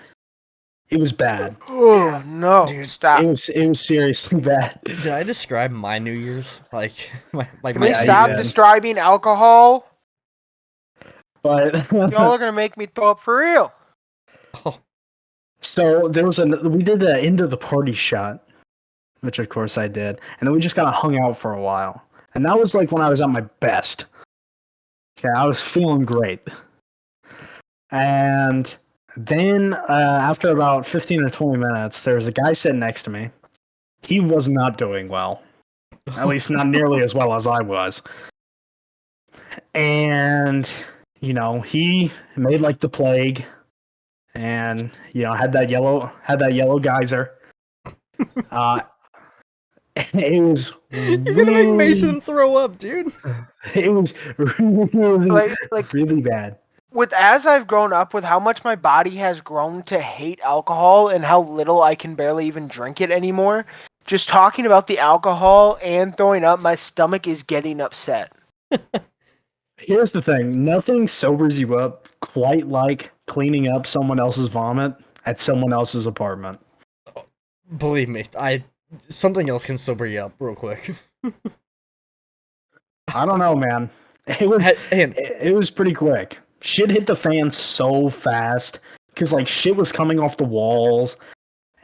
It was bad. Oh no! Dude, Stop. It was seriously bad. Did I describe my New Year's like Can my we Yeah, stop you did. describing alcohol? But Y'all are gonna make me throw up for real. Oh, so we did the end of the party shot, which of course I did, and then we just kind of hung out for a while, and that was like when I was at my best. Okay, I was feeling great, and then after about 15 or 20 minutes, there was a guy sitting next to me. He was not doing well, at least not nearly as well as I was, and he made like the plague, and had that yellow geyser. It was you're gonna make Mason throw up, dude. It was really, Like really bad. with as I've grown up, with how much my body has grown to hate alcohol and how little I can barely even drink it anymore, just talking about the alcohol and throwing up, my stomach is getting upset. Here's the thing: nothing sobers you up quite like cleaning up someone else's vomit at someone else's apartment. Believe me, something else can sober you up real quick. I don't know, man. It was pretty quick. Shit hit the fan so fast because like shit was coming off the walls,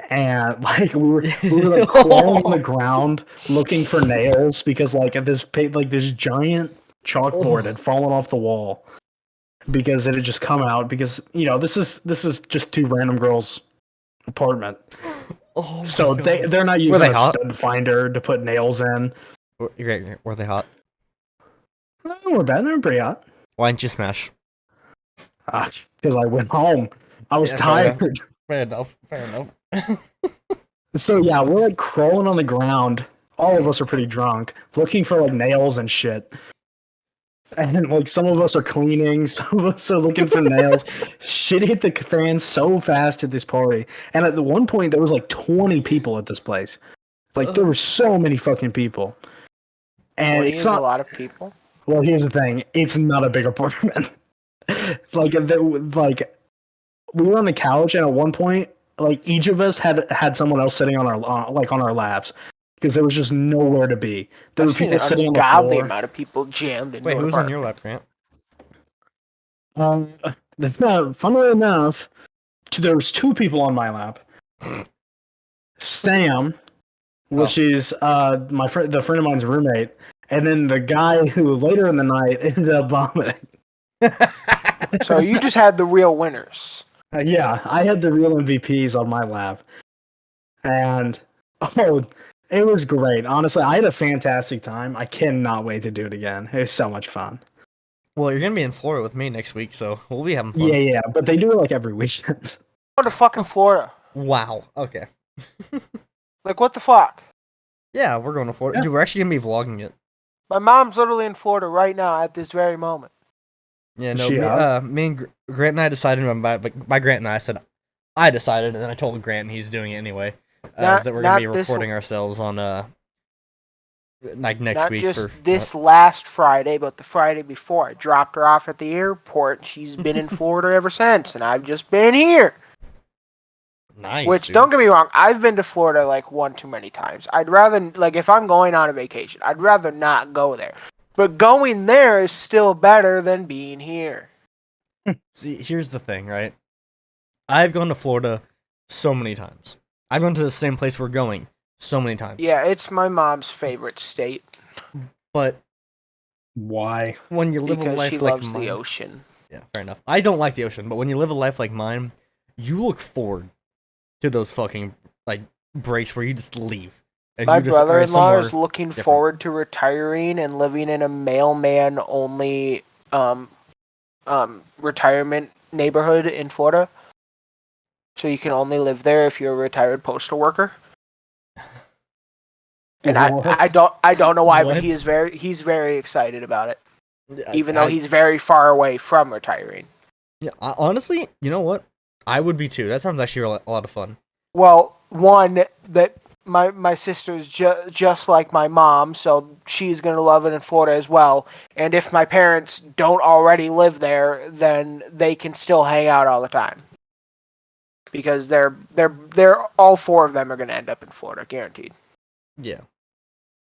and like we were like crawling on the ground looking for nails because like this giant chalkboard had fallen off the wall because it had just come out because this is just two random girls' apartment. Oh, So my God. they're not Were using they a hot? stud finder to put nails in. Were they hot? No, we're bad. They're pretty hot. Why didn't you smash? Because I went home. I was Yeah, fair enough. tired. Fair enough. So yeah, we're like crawling on the ground. All of us are pretty drunk, looking for like nails and shit. And like some of us are cleaning, some of us are looking for nails. Shit hit the fan so fast at this party. And at the one point there was like 20 people at this place. Like there were so many fucking people. And 20 it's is not a lot of people. Well, here's the thing. It's not a big apartment. like we were on the couch, and at one point, like each of us had someone else sitting on our on our laps because there was just nowhere to be. There were I've seen people an sitting on the ungodly floor. amount of people jammed into Wait, an who's on your apartment. lap, Grant? Funnily enough, there was two people on my lap. Sam, which is the friend of mine's roommate, and then the guy who later in the night ended up vomiting. So you just had the real winners. Yeah, I had the real MVPs on my lap, and it was great. Honestly, I had a fantastic time. I cannot wait to do it again. It was so much fun. Well, you're gonna be in Florida with me next week, so we'll be having fun. Yeah, but they do it like every weekend. Go to fucking Florida. Wow. Okay. Like, what the fuck? Yeah, we're going to Florida. Yeah. Dude, we're actually gonna be vlogging it. My mom's literally in Florida right now at this very moment. Yeah, Is no, she me, out? me and Grant and I decided. By Grant and I said, I decided, and then I told Grant, and he's doing it anyway. Not- is that we're gonna be not this- recording ourselves on like next Not week just for this last Friday, but the Friday before. I dropped her off at the airport. She's been in Florida ever since, and I've just been here. nice. Which, dude. don't get me wrong, I've been to Florida like one too many times. I'd rather, like, if I'm going on a vacation, I'd rather not go there. But going there is still better than being here. See, here's the thing, right? I've gone to Florida so many times. I've gone to the same place we're going so many times. Yeah, it's my mom's favorite state But Why? when you live a because life she like loves mine, the ocean. yeah, fair enough. I don't like the ocean, but when you live a life like mine, you look forward to those fucking like breaks where you just leave. And My you just are brother-in-law somewhere is looking different. forward to retiring and living in a mailman-only retirement neighborhood in Florida. So you can only live there if you're a retired postal worker. And What? I don't know why, What? but he's very excited about it, even though I- he's very far away from retiring. Yeah, honestly, you know what? I would be too. That sounds actually a lot of fun. Well, one that my sister's just like my mom, so she's gonna love it in Florida as well. And if my parents don't already live there, then they can still hang out all the time. Because they're all four of them are gonna end up in Florida, guaranteed. Yeah.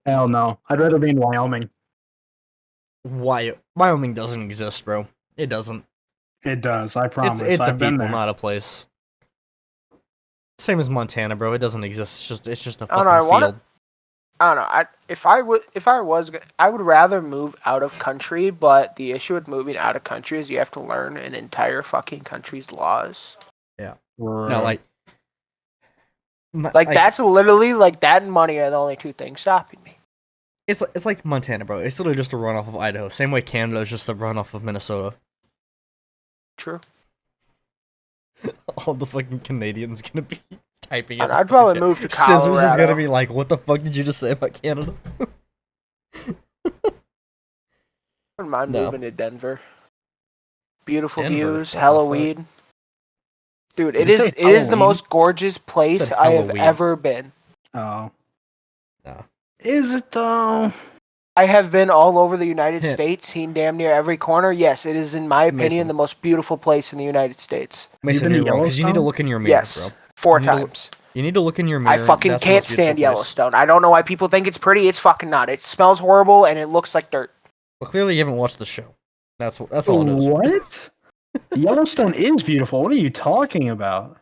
Hell no. I'd rather be in Wyoming. Wyoming doesn't exist, bro. It doesn't. It does. I promise. It's a I've been people, there. not a place. Same as Montana, bro. It doesn't exist. It's just a I don't fucking know, I field. I don't know. I would rather move out of country, but the issue with moving out of country is you have to learn an entire fucking country's laws. No, like, Like that's literally like that and money are the only two things stopping me. it's like Montana, bro. It's literally just a runoff of Idaho. Same way Canada is just a runoff of Minnesota. True. All the fucking Canadians gonna be typing it. And I'd probably move to Colorado. Scissors is gonna be like, "What the fuck did you just say about Canada?" I wouldn't mind No. moving to Denver. Beautiful Denver? views, What the Halloween. Dude, it You is say it is the Halloween? most gorgeous place Said I have Halloween. ever been. Oh. No. Is it though? I have been all over the United Yeah. States, seen damn near every corner. Yes, it is in my opinion Mason. the most beautiful place in the United States. Mason, been to you're wrong, 'cause you need to Yellowstone? look in your mirror, Yes, bro. 4 You need to- times. You need to look in your mirror. I fucking That's the can't most beautiful stand place. Yellowstone. I don't know why people think it's pretty. It's fucking not. It smells horrible and it looks like dirt. Well, clearly you haven't watched the show. That's all it is. What? Yellowstone is beautiful. What are you talking about?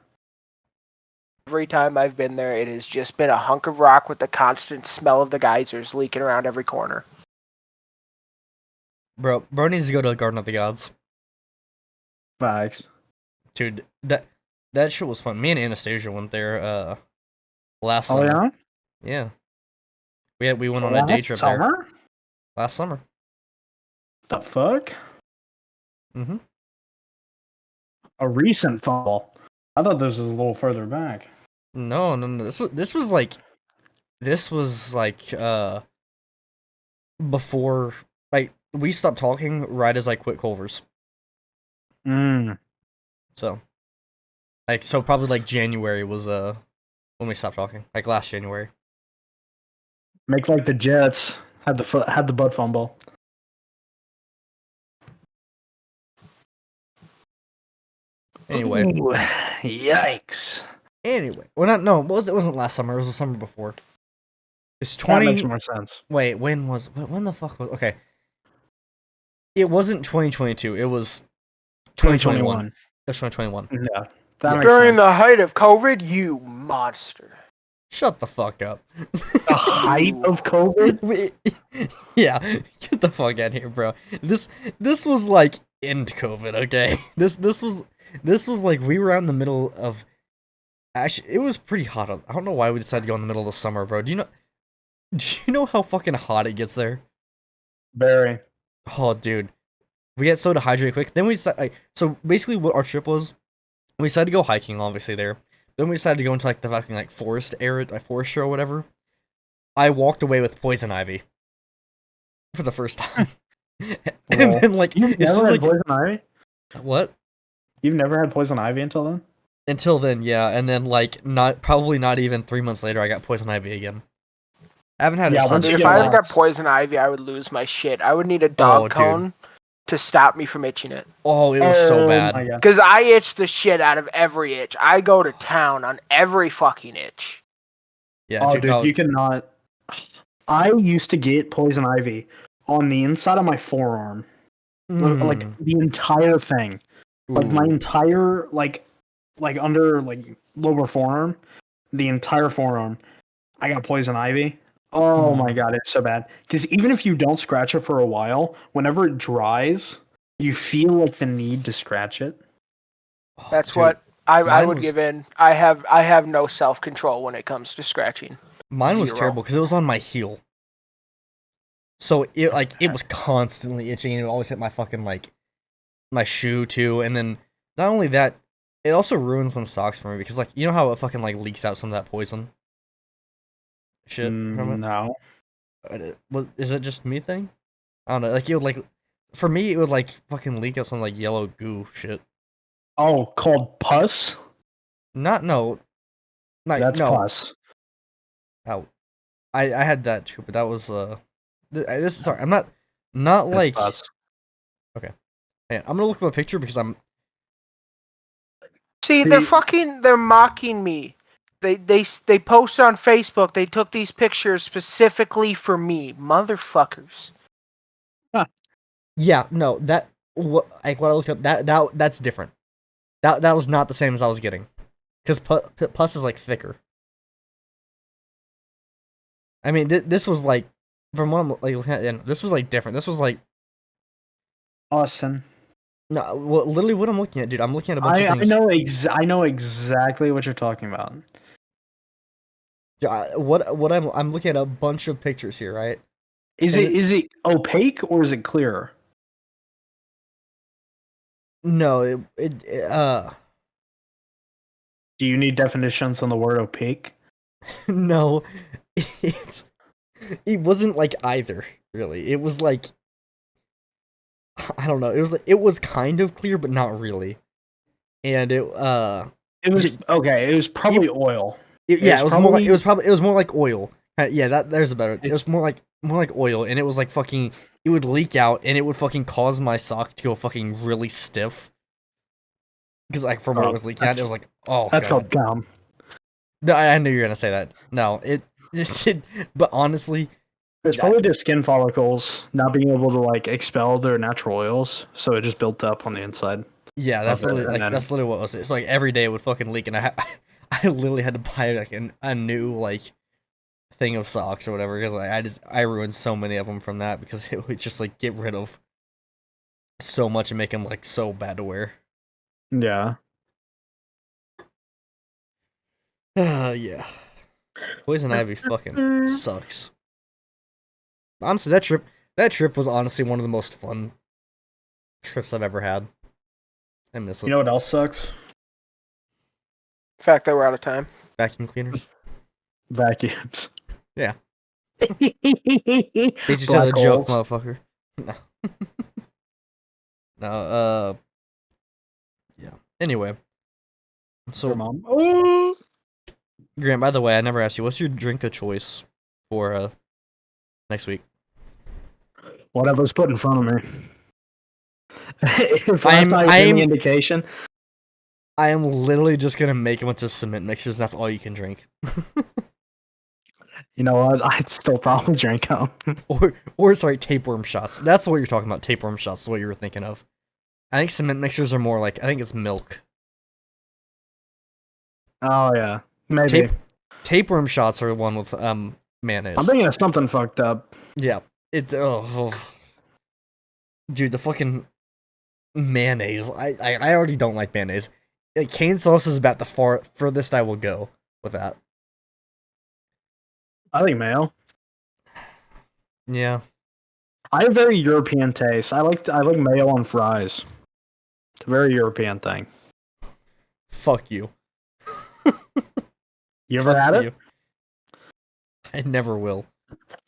Every time I've been there, it has just been a hunk of rock with the constant smell of the geysers leaking around every corner. Bro needs to go to the Garden of the Gods. Facts. Dude, that shit was fun. Me and Anastasia went there last Oh summer. yeah. Yeah. We went on a day Last trip there summer? last summer. The fuck? Mm-hmm. A recent fall. I thought this was a little further back. No. This was like before, like, we stopped talking right as I quit Culver's. So probably like January was when we stopped talking. Like last January. Make like the Jets had the butt fumble. Anyway. Ooh, yikes. Anyway. Well, it wasn't last summer, it was the summer before. It's That 20 makes more sense. Wait, when the fuck was okay. It wasn't 2022, it was 2021. It was 2021. Yeah. That makes During sense. the height of COVID, you monster. Shut the fuck up. The height of COVID? Yeah, get the fuck out of here, bro. This was like end COVID, okay? This was like we were out in the middle of. Actually, it was pretty hot. I don't know why we decided to go in the middle of the summer, bro. Do you know how fucking hot it gets there? Very. Oh, dude, we get so dehydrated quick. Then we decided, so basically, what our trip was, we decided to go hiking, obviously there. Then we decided to go into like the fucking like forest area, like forest show or whatever. I walked away with poison ivy for the first time, and Well, then like You've it's never just had like poison ivy? what? You've never had poison ivy until then? Until then, yeah, and then like probably not even 3 months later, I got poison ivy again. I haven't had Yeah, it once since. you Dude, if get I ever got lost. poison ivy, I would lose my shit. I would need a dog Oh, dude. cone to stop me from itching it. Oh, it was so Oh bad. my God. Because I itch the shit out of every itch. I go to town on every fucking itch. Yeah, Oh, dude, dude, no, you cannot. I used to get poison ivy on the inside of my forearm, like the entire thing, like my Ooh. entire like under like lower forearm, the entire forearm. I got poison ivy. Oh my God, it's so bad. Because even if you don't scratch it for a while, whenever it dries, you feel like the need to scratch it. Oh, That's dude, what I mine would was- give in. I have no self control when it comes to scratching. Mine was 0. terrible because it was on my heel. So it was constantly itching, and it would always hit my fucking like my shoe too. And then not only that, it also ruins some socks for me because like you know how it fucking like leaks out some of that poison shit from it. No. Is it just me thing? I don't know. Like it would like for me it would like fucking leak out some like yellow goo shit. Oh, called pus? No. That's no. pus. Oh, I had that too, but that was this sorry, I'm not like That's pus. hey, I'm gonna look up a picture because I'm See, they're mocking me. They post on Facebook. They took these pictures specifically for me, motherfuckers. yeah, no, that what I looked up, that's different. That was not the same as I was getting, because pus is like thicker. I mean, this was like, from what I'm like looking at, and this was like different. This was like, Austin. no, well, literally what I'm looking at, dude. I'm looking at a bunch of I things. I know exactly what you're talking about. Yeah, what I'm looking at a bunch of pictures here, right? Is And is it opaque or is it clear? No, Do you need definitions on the word opaque? no, it's it wasn't like either, really. It was like, I don't know. It was kind of clear, but not really. And It was okay. It was probably oil. yeah, It's it was more like oil. Yeah, there's a better. It was more like oil, and it was like fucking. It would leak out, and it would fucking cause my sock to go fucking really stiff. Because like from where it was leaking out, it was like, oh, That's God. called gum. No, I knew you were gonna say that. No, but honestly, It's probably just skin follicles not being able to like expel their natural oils, so it just built up on the inside. yeah, that's Okay, literally and then- that's literally what it was. It's like every day it would fucking leak, and I literally had to buy like a new like thing of socks or whatever, because like I ruined so many of them from that, because it would just like get rid of so much and make them like so bad to wear. Yeah. Yeah. Poison Ivy fucking sucks. Honestly, that trip was honestly one of the most fun trips I've ever had. I miss it. You know what else sucks? Fact that we're out of time. Vacuum cleaners. Vacuums. Yeah. Beat Beat you to the joke, motherfucker. No. No, yeah. Anyway. So, Mom. Oh! Grant, by the way, I never asked you, what's your drink of choice for next week? Whatever's put in front of me. If I'm- last night was I'm- any indication, I am literally just gonna make a bunch of cement mixers, and that's all you can drink. you know what? I'd still probably drink them. Or sorry, tapeworm shots. That's what you're talking about. Tapeworm shots is what you were thinking of. I think cement mixers are more like, I think it's milk. Oh yeah, maybe. Tapeworm shots are the one with mayonnaise. I'm thinking of something fucked up. Yeah. Oh. Dude, the fucking mayonnaise. I already don't like mayonnaise. Cane sauce is about the furthest I will go with that. I think mayo. Yeah. I have very European taste. I like mayo on fries. It's a very European thing. Fuck you. You ever had it? I never will.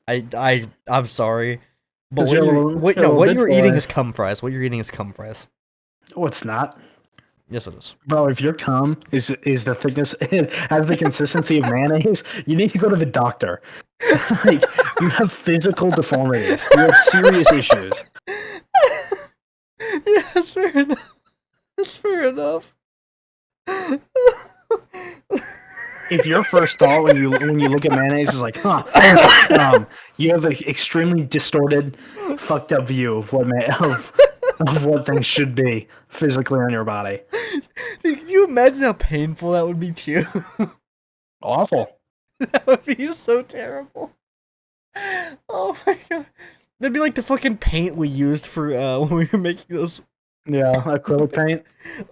I'm sorry. But 'Cause you're a little- what you're a little you're bit eating boy. is cum fries. What you're eating is cum fries. Oh, it's not. Yes, it is. Bro, if your cum is the thickness has the consistency of mayonnaise, you need to go to the doctor. Like, you have physical deformities. You have serious issues. Yeah, that's fair enough. That's fair enough. If your first thought when you look at mayonnaise is like, huh, you have an extremely distorted, fucked up view of of what things should be physically on your body. Dude, can you imagine how painful that would be to you? Awful. That would be so terrible. Oh my god. That'd be like the fucking paint we used for when we were making those. Yeah, acrylic paint.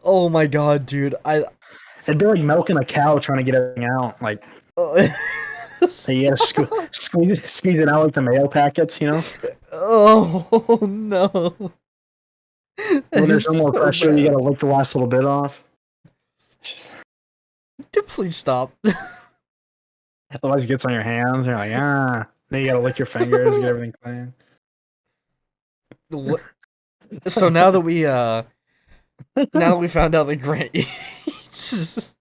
Oh my god, dude. It'd be like milking a cow trying to get everything out. Like you gotta squeeze it out like the mayo packets, you know? Oh no. When there's no more So pressure, bad. you gotta lick the last little bit off. Dude, please stop. Otherwise, it gets on your hands. You're like, ah. Then you gotta lick your fingers, get everything clean. What? So now that we found out that Grant eats,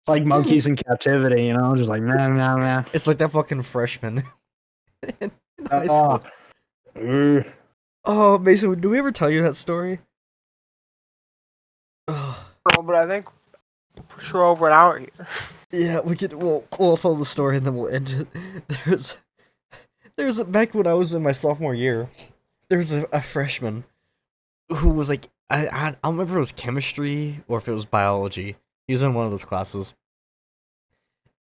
Like monkeys in captivity, you know? Just like, nah, nah, nah. it's like that fucking freshman in high school. Ugh. Oh, Mason, do we ever tell you that story? Oh, Oh, but I think for sure over an hour here. yeah, we'll tell the story and then we'll end it. There's back when I was in my sophomore year, there was a freshman who was like, I don't remember if it was chemistry or if it was biology. He was in one of those classes.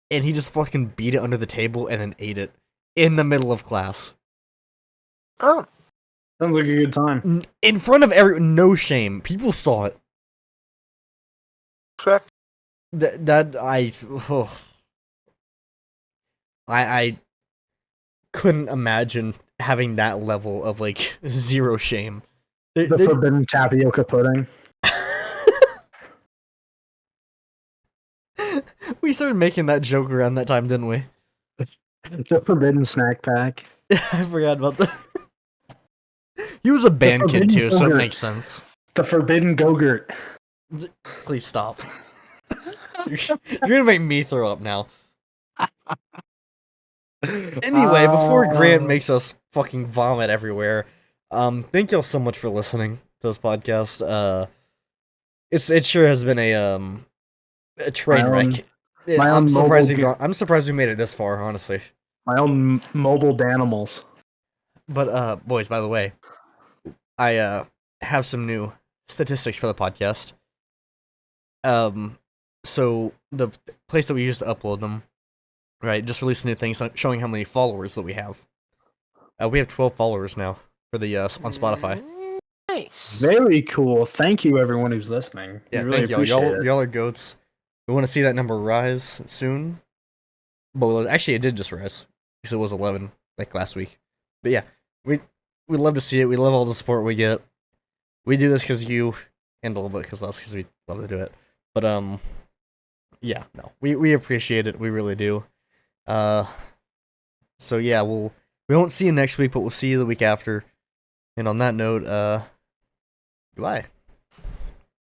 And he just fucking beat it under the table and then ate it in the middle of class. Oh, Sounds like a good time. In front of no shame. People saw it. respect. I couldn't imagine having that level of like zero shame. The forbidden tapioca pudding. We started making that joke around that time, didn't we? The forbidden snack pack. I forgot about that. He was a band kid too, so it makes sense. The forbidden Go-Gurt. Please stop. You're gonna make me throw up now. Anyway, before Grant makes us fucking vomit everywhere, thank y'all so much for listening to this podcast. It sure has been a train wreck. I'm surprised we made it this far, honestly. My own mobile Danimals. But boys, by the way, I have some new statistics for the podcast. So the place that we used to upload them, right, just released a new thing showing how many followers that we have. We have 12 followers now for the on Spotify. Nice. Very cool. Thank you, everyone who's listening. Yeah, We really thank y'all. appreciate it. Y'all are goats. We want to see that number rise soon. But actually, it did just rise because it was 11 like last week. But yeah, we love to see it. We love all the support we get. We do this because you, and a little bit because of us, because we love to do it. But yeah, no, we appreciate it. We really do. So yeah, we won't see you next week, but we'll see you the week after. And on that note, goodbye.